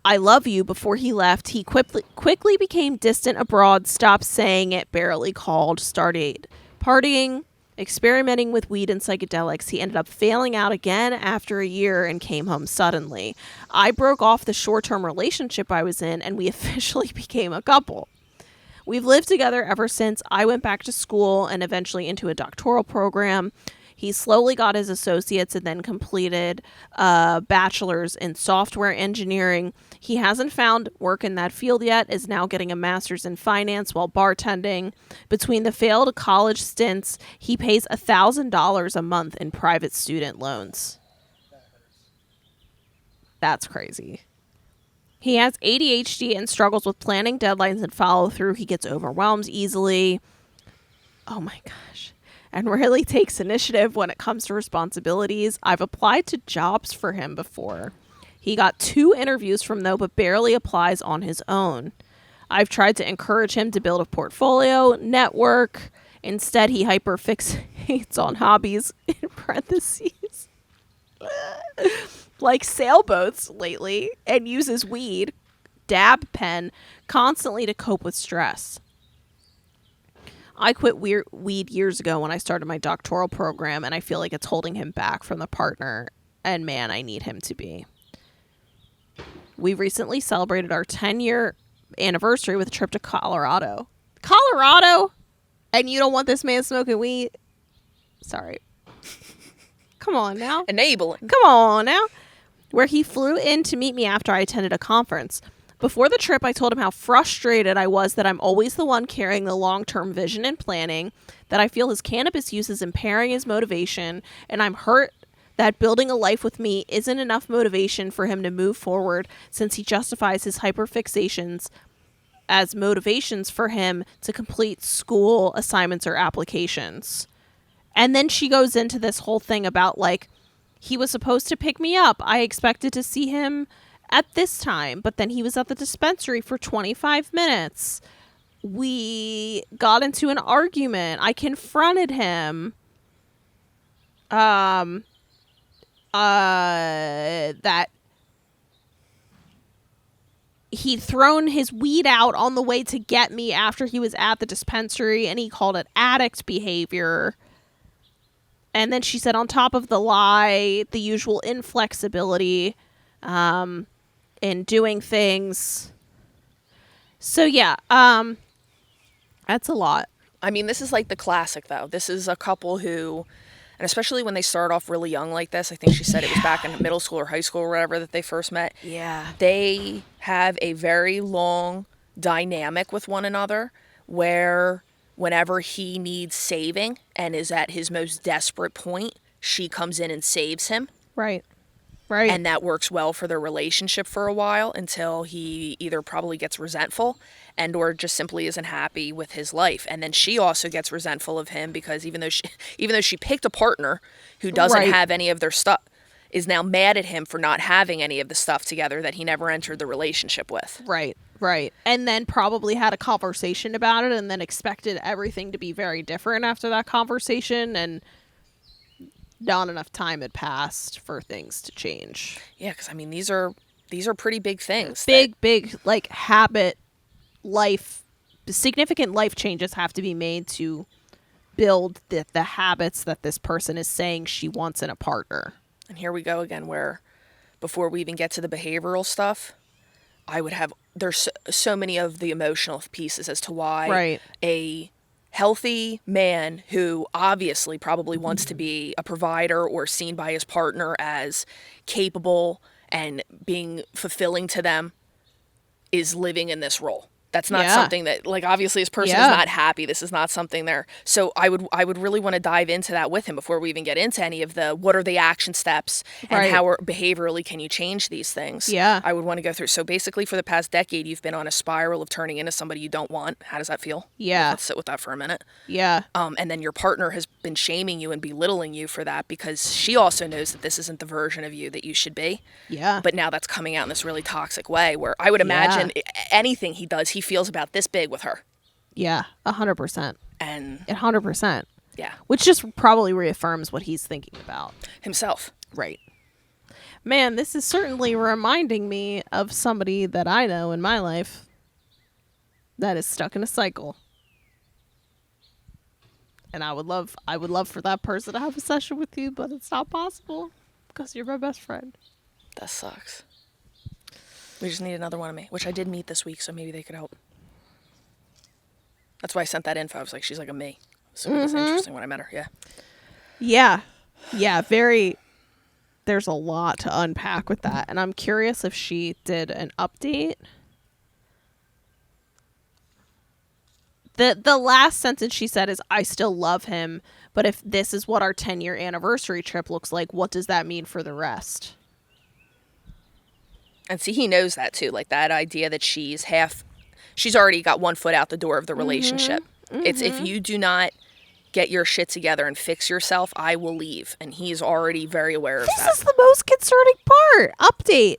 I love you before he left, he quickly became distant abroad, stopped saying it, barely called, started partying, experimenting with weed and psychedelics. He ended up failing out again after a year and came home suddenly. I broke off the short-term relationship I was in, and we officially became a couple. We've lived together ever since. I went back to school and eventually into a doctoral program. He slowly got his associates and then completed a bachelor's in software engineering. He hasn't found work in that field yet, is now getting a master's in finance while bartending. Between the failed college stints, he pays $1,000 a month in private student loans. That's crazy. He has ADHD and struggles with planning deadlines and follow through. He gets overwhelmed easily. Oh my gosh. And really takes initiative when it comes to responsibilities. I've applied to jobs for him before. He got 2 interviews from them, but barely applies on his own. I've tried to encourage him to build a portfolio, network. Instead, he hyperfixates on hobbies, in parentheses, like sailboats lately, and uses weed, dab pen, constantly to cope with stress. I quit weed years ago when I started my doctoral program, and I feel like it's holding him back from the partner, and man, I need him to be. We recently celebrated our 10-year anniversary with a trip to Colorado. Colorado? And you don't want this man smoking weed? Sorry. Come on now. Enabling. Come on now. Where he flew in to meet me after I attended a conference. Before the trip, I told him how frustrated I was that I'm always the one carrying the long-term vision and planning, that I feel his cannabis use is impairing his motivation, and I'm hurt that building a life with me isn't enough motivation for him to move forward since he justifies his hyperfixations as motivations for him to complete school assignments or applications. And then she goes into this whole thing about, like, he was supposed to pick me up. I expected to see him at this time, but then he was at the dispensary for 25 minutes. We got into an argument. I confronted him. That he'd thrown his weed out on the way to get me after he was at the dispensary, and he called it addict behavior. And then she said, on top of the lie, the usual inflexibility in doing things. So yeah, that's a lot. I mean, this is like the classic, though. This is a couple who, and especially when they start off really young like this, I think she said it was back in middle school or high school or whatever that they first met. Yeah. They have a very long dynamic with one another where whenever he needs saving and is at his most desperate point, she comes in and saves him. Right. Right. And that works well for their relationship for a while until he either probably gets resentful and or just simply isn't happy with his life. And then she also gets resentful of him because even though she picked a partner who doesn't have any of their stuff, is now mad at him for not having any of the stuff together that he never entered the relationship with. Right. Right. And then probably had a conversation about it and then expected everything to be very different after that conversation, and not enough time had passed for things to change. Yeah, because I mean, these are pretty big things. Big, like habit, significant life changes have to be made to build the habits that this person is saying she wants in a partner. And here we go again, where before we even get to the behavioral stuff, there's so many of the emotional pieces as to why a healthy man who obviously probably wants to be a provider or seen by his partner as capable and being fulfilling to them is living in this role. That's not something that, like, obviously this person is not happy. This is not something there. So I would really want to dive into that with him before we even get into any of the, what are the action steps and how behaviorally can you change these things? Yeah. I would want to go through. So basically for the past decade, you've been on a spiral of turning into somebody you don't want. How does that feel? Yeah. Let's sit with that for a minute. Yeah. And then your partner has been shaming you and belittling you for that because she also knows that this isn't the version of you that you should be. Yeah. But now that's coming out in this really toxic way where I would imagine anything he does, he feels about this big with her. Yeah, 100%. And 100%. Yeah. Which just probably reaffirms what he's thinking about. Himself. Right. Man, this is certainly reminding me of somebody that I know in my life that is stuck in a cycle. And I would love for that person to have a session with you, but it's not possible because you're my best friend. That sucks. We just need another one of me, which I did meet this week, so maybe they could help. That's why I sent that info. I was like, she's like a me. So it was interesting when I met her. Yeah. Yeah. Yeah. Very. There's a lot to unpack with that. And I'm curious if she did an update. The last sentence she said is, I still love him, but if this is what our 10-year anniversary trip looks like, what does that mean for the rest? And see, he knows that too. Like that idea that she's already got one foot out the door of the relationship. Mm-hmm. It's if you do not get your shit together and fix yourself, I will leave. And he's already very aware of that. This is the most concerning part. Update.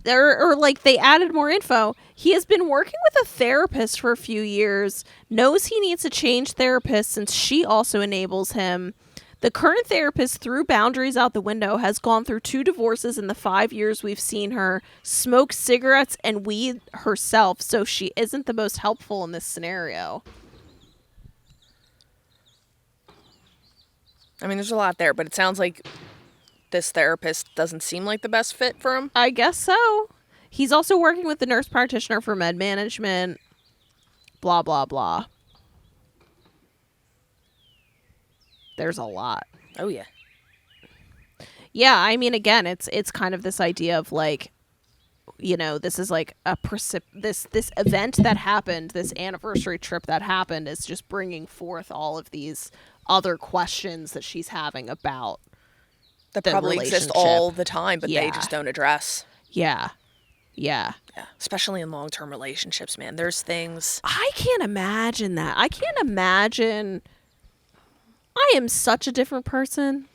Or like they added more info. He has been working with a therapist for a few years, knows he needs to change therapists since she also enables him. The current therapist threw boundaries out the window, has gone through 2 divorces in the 5 years we've seen her, smokes cigarettes and weed herself, so she isn't the most helpful in this scenario. I mean, there's a lot there, but it sounds like this therapist doesn't seem like the best fit for him. I guess so. He's also working with the nurse practitioner for med management. Blah, blah, blah. There's a lot. Oh, yeah. Yeah, I mean, again, it's kind of this idea of like, you know, this is like this event that happened, this anniversary trip that happened is just bringing forth all of these other questions that she's having about that probably exist all the time, but they just don't address. Yeah. Yeah. Yeah. Especially in long-term relationships, man. There's things. I can't imagine that. I can't imagine. I am such a different person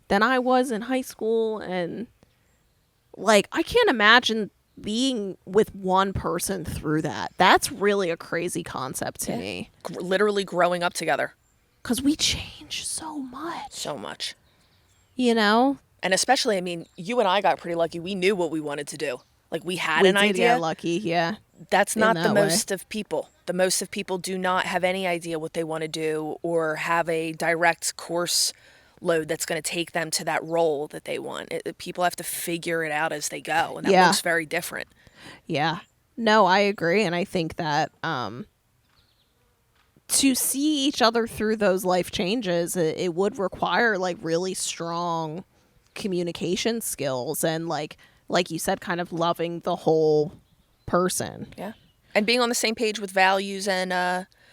than I was in high school. And like, I can't imagine being with one person through that. That's really a crazy concept to me. Literally growing up together. Because we change so much. So much. You know? And especially, I mean, you and I got pretty lucky. We knew what we wanted to do. Like, we had an idea. Get lucky, yeah. That's not the most of people. The most of people do not have any idea what they want to do or have a direct course load that's going to take them to that role that they want. People have to figure it out as they go, and that looks very different. Yeah. No, I agree, and I think that to see each other through those life changes, it would require like really strong communication skills and like you said, kind of loving the whole person. Yeah. And being on the same page with values and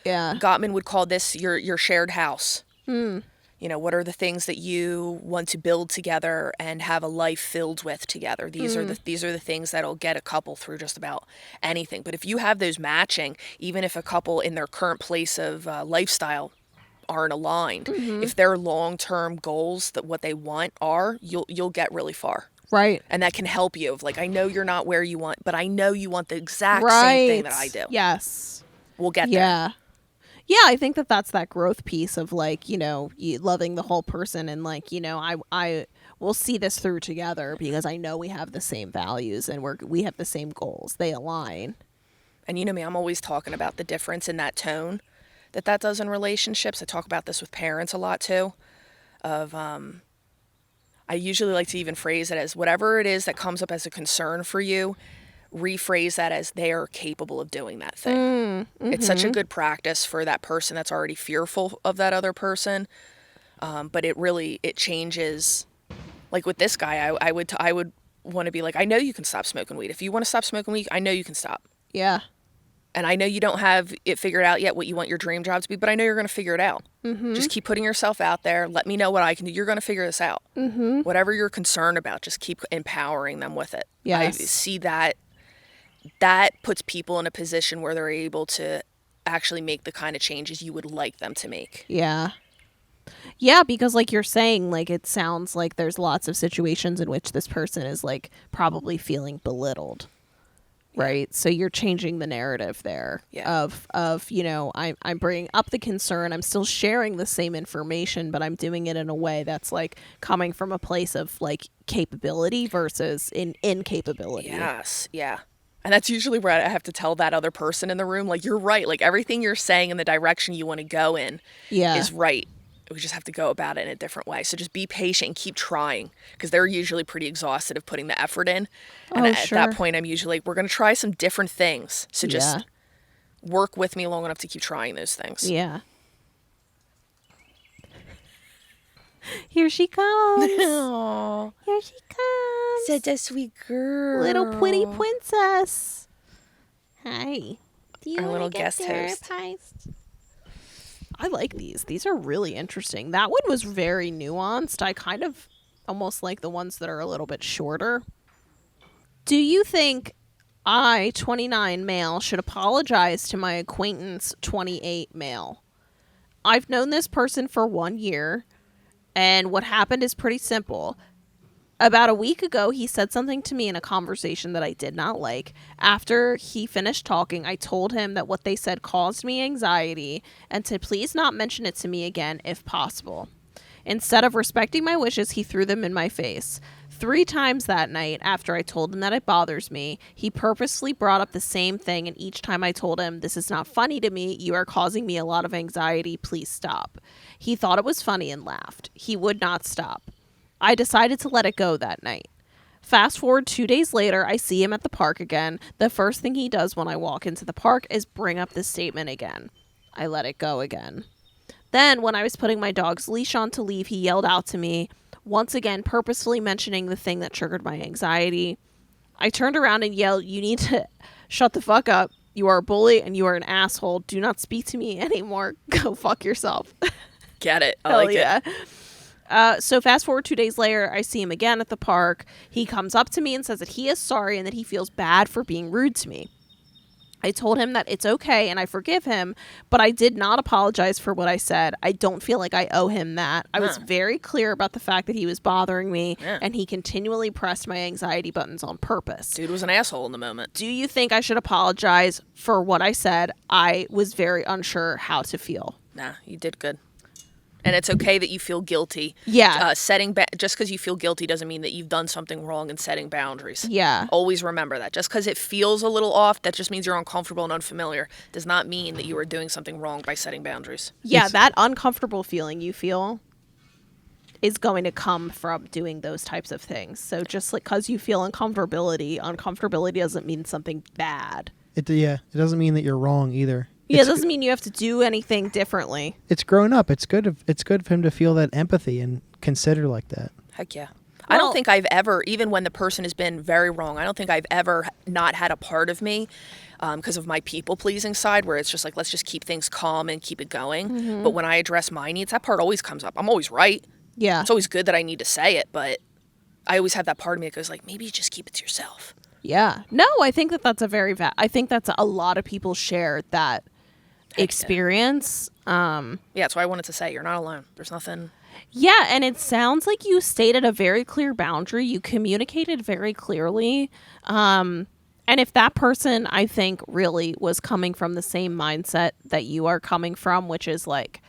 Gottman would call this your shared house. You know, what are the things that you want to build together and have a life filled with together? These are the things that'll get a couple through just about anything. But if you have those matching, even if a couple in their current place of lifestyle aren't aligned, if their long-term goals, that what they want are, you'll get really far. Right. And that can help you. Like, I know you're not where you want, but I know you want the exact same thing that I do. Yes. We'll get there. Yeah, I think that that's that growth piece of like, you know, loving the whole person and like, you know, I will see this through together because I know we have the same values and we have the same goals. They align. And you know me, I'm always talking about the difference in that tone that does in relationships. I talk about this with parents a lot too. I I usually like to even phrase it as whatever it is that comes up as a concern for you, rephrase that as they are capable of doing that thing. It's such a good practice for that person that's already fearful of that other person. But it changes. Like with this guy, I would want to be like, I know you can stop smoking weed. If you want to stop smoking weed, I know you can stop. Yeah. And I know you don't have it figured out yet what you want your dream job to be, but I know you're going to figure it out. Just keep putting yourself out there. Let me know what I can do. You're going to figure this out. Whatever you're concerned about, just keep empowering them with it. Yes. I see that puts people in a position where they're able to actually make the kind of changes you would like them to make. Yeah. Yeah, because like you're saying, like it sounds like there's lots of situations in which this person is like probably feeling belittled. Right. So you're changing the narrative there of, I'm bringing up the concern. I'm still sharing the same information, but I'm doing it in a way that's like coming from a place of like capability versus incapability. Yes. Yeah. And that's usually where I have to tell that other person in the room, like, you're right. Like everything you're saying in the direction you want to go in is right. We just have to go about it in a different way. So just be patient and keep trying, because they're usually pretty exhausted of putting the effort in. And at that point, I'm usually like, we're going to try some different things. So just work with me long enough to keep trying those things. Yeah. Here she comes. Aww. Here she comes. Such a sweet girl. Little pretty princess. Hi. Do you Our want little to get guest host. therapized? I like these. These are really interesting. That one was very nuanced. I kind of almost like the ones that are a little bit shorter. Do you think I, 29 male, should apologize to my acquaintance, 28 male? I've known this person for 1 year, and what happened is pretty simple. About a week ago, he said something to me in a conversation that I did not like. After he finished talking, I told him that what they said caused me anxiety and to please not mention it to me again if possible. Instead of respecting my wishes, he threw them in my face. 3 times that night, after I told him that it bothers me, he purposely brought up the same thing, and each time I told him, "This is not funny to me, you are causing me a lot of anxiety, please stop." He thought it was funny and laughed. He would not stop. I decided to let it go that night. Fast forward 2 days later, I see him at the park again. The first thing he does when I walk into the park is bring up this statement again. I let it go again. Then, when I was putting my dog's leash on to leave, he yelled out to me, once again purposefully mentioning the thing that triggered my anxiety. I turned around and yelled, "You need to shut the fuck up. You are a bully and you are an asshole. Do not speak to me anymore. Go fuck yourself." Get it. I like it. So fast forward 2 days later, I see him again at the park. He comes up to me and says that he is sorry and that he feels bad for being rude to me. I told him that it's okay and I forgive him, but I did not apologize for what I said. I don't feel like I owe him that. I was very clear about the fact that he was bothering me, and he continually pressed my anxiety buttons on purpose. Dude was an asshole in the moment. Do you think I should apologize for what I said? I was very unsure how to feel. Nah, you did good. And it's okay that you feel guilty. Yeah. Just because you feel guilty doesn't mean that you've done something wrong in setting boundaries. Yeah. Always remember that. Just because it feels a little off, that just means you're uncomfortable and unfamiliar. Does not mean that you are doing something wrong by setting boundaries. Yeah, that uncomfortable feeling you feel is going to come from doing those types of things. So just like because you feel uncomfortability doesn't mean something bad. It doesn't mean that you're wrong either. Yeah, it doesn't mean you have to do anything differently. It's grown up. It's good for him to feel that empathy and consider like that. Heck yeah. I don't think I've ever, even when the person has been very wrong, I don't think I've ever not had a part of me because of my people-pleasing side where it's just like, let's just keep things calm and keep it going. Mm-hmm. But when I address my needs, that part always comes up. I'm always right. Yeah. It's always good that I need to say it, but I always have that part of me that goes like, maybe you just keep it to yourself. Yeah. No, I think that's I think that's a lot of people share that experience. Yeah, that's why I wanted to say you're not alone. There's nothing. Yeah, and it sounds like you stated a very clear boundary. You communicated very clearly. And if that person, I think, really was coming from the same mindset that you are coming from, which is like,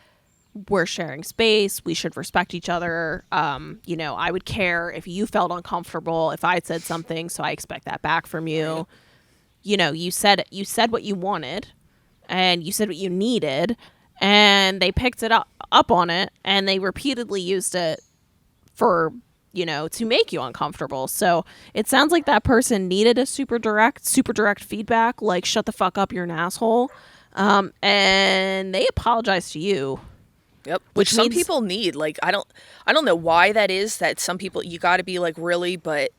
we're sharing space, we should respect each other. I would care if you felt uncomfortable if I said something, so I expect that back from you. Right. You said what you wanted. And you said what you needed, and they picked it up on it, and they repeatedly used it for to make you uncomfortable. So it sounds like that person needed a super direct feedback, like, shut the fuck up, you're an asshole. And they apologize to you. Yep. Which some people need. Like, I don't know why that is, that some people, you got to be like, really, but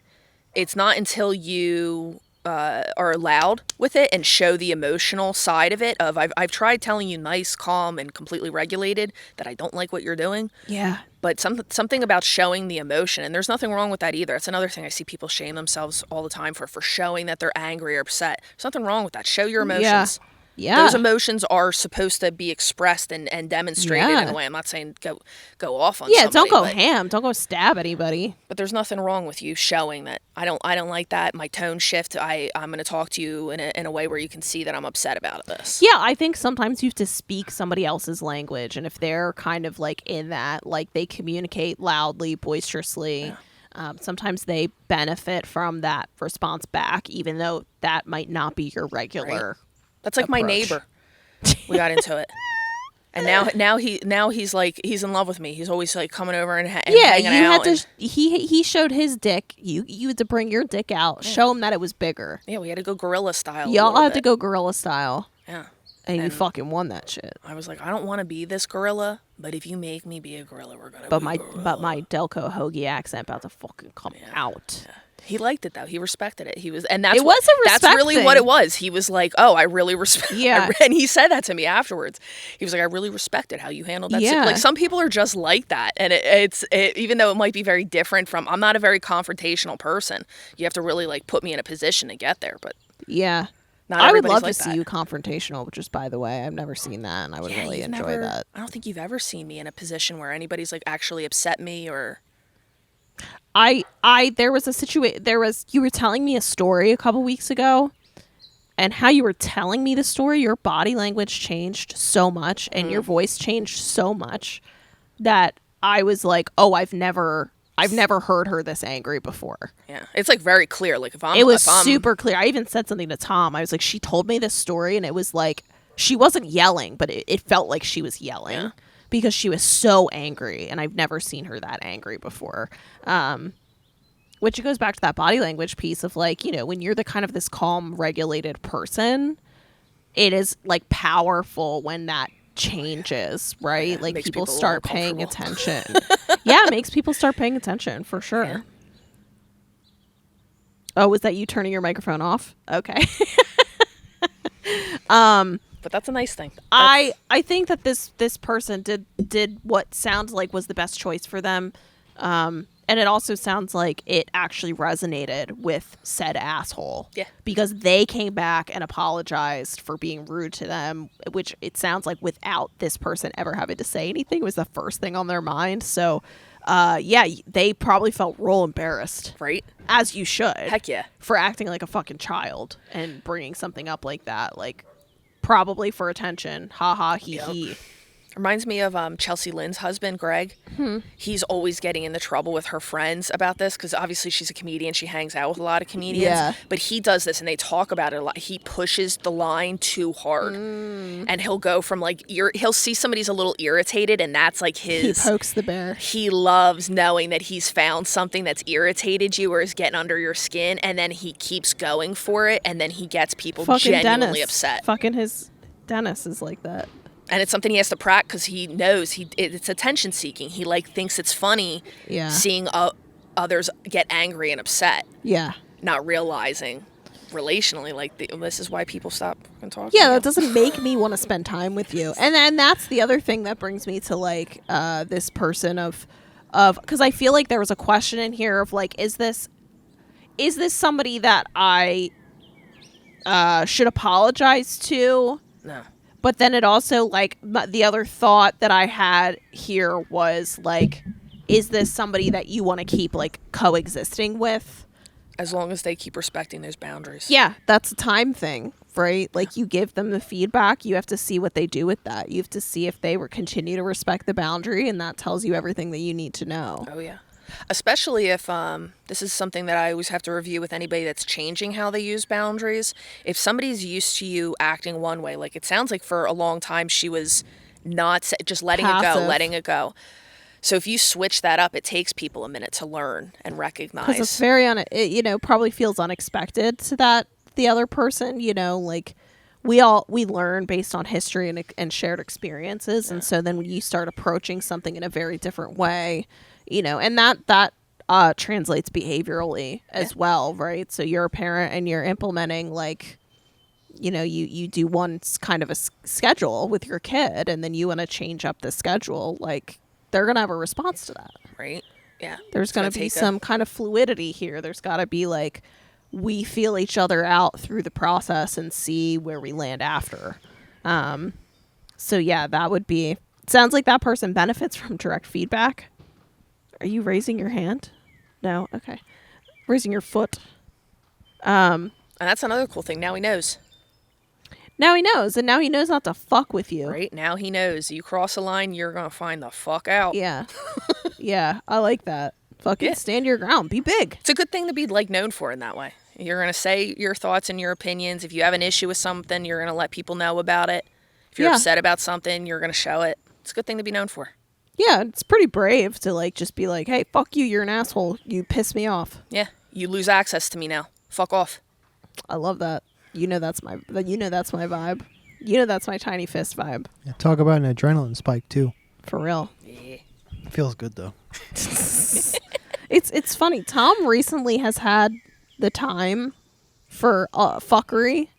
it's not until you are allowed with it and show the emotional side of it. I've tried telling you nice, calm, and completely regulated that I don't like what you're doing. Yeah. But something about showing the emotion, and there's nothing wrong with that either. It's another thing I see people shame themselves all the time for showing that they're angry or upset. There's nothing wrong with that. Show your emotions. Yeah. Those emotions are supposed to be expressed and demonstrated in a way. I'm not saying go off on somebody. Don't go ham. Don't go stab anybody. But there's nothing wrong with you showing that I don't like that. My tone shift. I'm going to talk to you in a way where you can see that I'm upset about this. Yeah, I think sometimes you have to speak somebody else's language, and if they're kind of like in that, like they communicate loudly, boisterously. Yeah. Sometimes they benefit from that response back, even though that might not be your regular. Right. That's like approach. My neighbor. We got into it, and now he's like, he's in love with me. He's always like coming over and hanging out. He showed his dick. You had to bring your dick out, show him that it was bigger. Yeah, we had to go gorilla style. Y'all had to go gorilla style. Yeah, and you fucking won that shit. I was like, I don't want to be this gorilla, but if you make me be a gorilla, we're gonna. But my Delco Hoagie accent about to fucking come out. Yeah. He liked it though. He respected it. That's really what it was. He was like, "Oh, I really respect." Yeah, and he said that to me afterwards. He was like, "I really respected how you handled that." Yeah, like some people are just like that, and it's even though it might be very different from. I'm not a very confrontational person. You have to really like put me in a position to get there. But yeah, I would love to see you confrontational. Just by the way, I've never seen that, and I would really enjoy that. I don't think you've ever seen me in a position where anybody's like actually upset me or. There was a situation, you were telling me a story a couple weeks ago, and how you were telling me the story, your body language changed so much and your voice changed so much that I was like, oh, I've never heard her this angry before. Yeah. It's like very clear. Like it was super clear. I even said something to Tom. I was like, she told me this story and it was like, she wasn't yelling, but it felt like she was yelling. Yeah. Because she was so angry, and I've never seen her that angry before. Which goes back to that body language piece of like, when you're the kind of this calm, regulated person, it is like powerful when that changes, right? Yeah, like people start paying attention. Yeah, it makes people start paying attention for sure. Yeah. Oh, was that you turning your microphone off? Okay. But that's a nice thing. I think that this person did what sounds like was the best choice for them. And it also sounds like it actually resonated with said asshole. Yeah. Because they came back and apologized for being rude to them, which it sounds like without this person ever having to say anything was the first thing on their mind. So, yeah, they probably felt real embarrassed. Right. As you should. Heck yeah. For acting like a fucking child and bringing something up like that. Like, probably for attention. Ha ha, he he. Reminds me of Chelsea Lynn's husband, Greg. He's always getting into trouble with her friends about this because obviously she's a comedian. She hangs out with a lot of comedians. Yeah. But he does this and they talk about it a lot. He pushes the line too hard. And he'll go from like, he'll see somebody's a little irritated and that's like his... He pokes the bear. He loves knowing that he's found something that's irritated you or is getting under your skin and then he keeps going for it and then he gets people fucking genuinely Dennis. Upset. Fucking his Dennis is like that. And it's something he has to practice because he knows it's attention seeking. He like thinks it's funny seeing others get angry and upset. Yeah. Not realizing relationally like this is why people stop and talk. Yeah, that doesn't make me want to spend time with you. And then that's the other thing that brings me to like this person of because I feel like there was a question in here of like, is this somebody that I should apologize to? No. But then it also, like, the other thought that I had here was, like, is this somebody that you want to keep, like, coexisting with? As long as they keep respecting those boundaries. Yeah, that's a time thing, right? Like, you give them the feedback. You have to see what they do with that. You have to see if they continue to respect the boundary, and that tells you everything that you need to know. Oh, yeah. Especially if this is something that I always have to review with anybody that's changing how they use boundaries. If somebody's used to you acting one way, like it sounds like for a long time she was not just letting it go. So if you switch that up, it takes people a minute to learn and recognize. Because it's very, probably feels unexpected to the other person, like we learn based on history and shared experiences. And so then when you start approaching something in a very different way, and that translates behaviorally as well, right? So you're a parent and you're implementing like, you do one kind of a schedule with your kid, and then you want to change up the schedule, like they're going to have a response to that. Right. Yeah. There's going to be some kind of fluidity here. There's got to be like, we feel each other out through the process and see where we land after. So yeah, that would be, sounds like that person benefits from direct feedback. Are you raising your hand? No. Okay. Raising your foot. And that's another cool thing. Now he knows. Now he knows, and now he knows not to fuck with you. Right? Now he knows. You cross a line, you're going to find the fuck out. Yeah. Yeah, I like that. Fucking stand your ground. Be big. It's a good thing to be like known for in that way. You're going to say your thoughts and your opinions. If you have an issue with something, you're going to let people know about it. If you're upset about something, you're going to show it. It's a good thing to be known for. Yeah, it's pretty brave to like just be like, hey, fuck you, you're an asshole. You piss me off. Yeah, you lose access to me now. Fuck off. I love that. That's my vibe. That's my tiny fist vibe. Yeah, talk about an adrenaline spike too. For real. Yeah. Feels good though. It's funny. Tom recently has had the time for fuckery.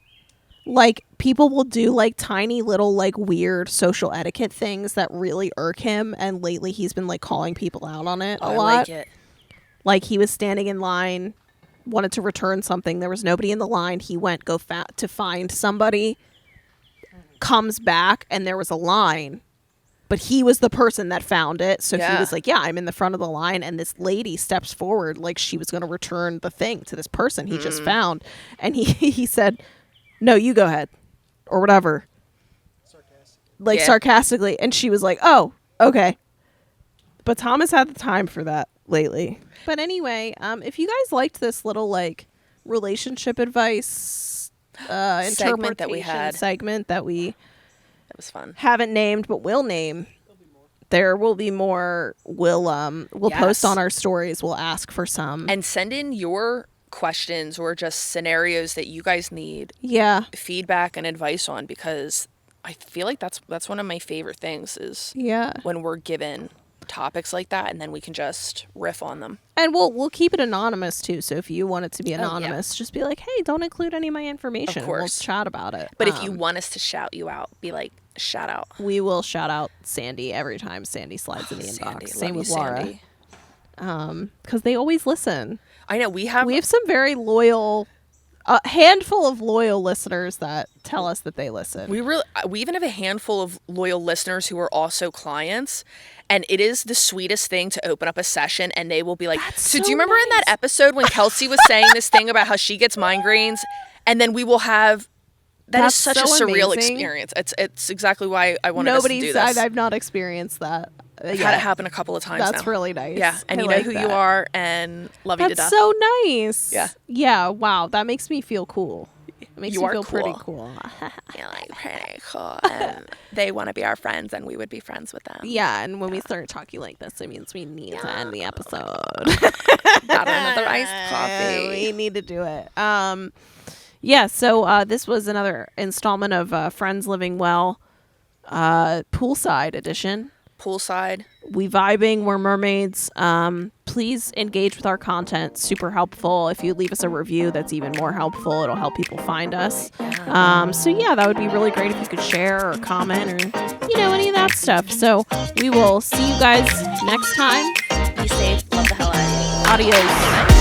Like, people will do like tiny little like weird social etiquette things that really irk him, and lately he's been like calling people out on it a lot. I like it. Like, he was standing in line, wanted to return something. There was nobody in the line. He went to find somebody, comes back, and there was a line. But he was the person that found it. So he was like, yeah, I'm in the front of the line. And this lady steps forward like she was going to return the thing to this person he just found. And he said, no, you go ahead. Or whatever. Sarcastically. And she was like, oh, okay. But Thomas had the time for that lately. But anyway, if you guys liked this little like relationship advice segment that we had, that was fun. Haven't named but will name. There will be more. We'll post on our stories. We'll ask for some. And send in your questions or just scenarios that you guys need feedback and advice on, because I feel like that's one of my favorite things is when we're given topics like that, and then we can just riff on them. And we'll keep it anonymous too, so if you want it to be anonymous, just be like, hey, don't include any of my information. Of course. We'll chat about it. But if you want us to shout you out, be like, shout out. We will shout out Sandy every time Sandy slides in the inbox. Same with Laura. Because they always listen. I know. We have some very loyal, a handful of loyal listeners that tell us that they listen. We even have a handful of loyal listeners who are also clients. And it is the sweetest thing to open up a session and they will be like, so do you remember in that episode when Kelsey was saying this thing about how she gets migraines? And then we will have, that's such a surreal experience. It's exactly why I wanted us to do this. I've not experienced that. I've had it happen a couple of times now. That's really nice. Yeah, and you know who you are and love you to death. That's so nice. Yeah. Yeah, wow, that makes me feel cool. It makes me feel pretty cool. You're like pretty cool. And they want to be our friends, and we would be friends with them. Yeah, and when we start talking like this, it means we need to end the episode. Got another iced coffee. We need to do it. So this was another installment of Friends Living Well, poolside edition. Poolside. We vibing, we're mermaids. Please engage with our content. Super helpful. If you leave us a review, that's even more helpful. It'll help people find us. That would be really great if you could share or comment or any of that stuff. So we will see you guys next time. Be safe. Love the hell out of you. Adios.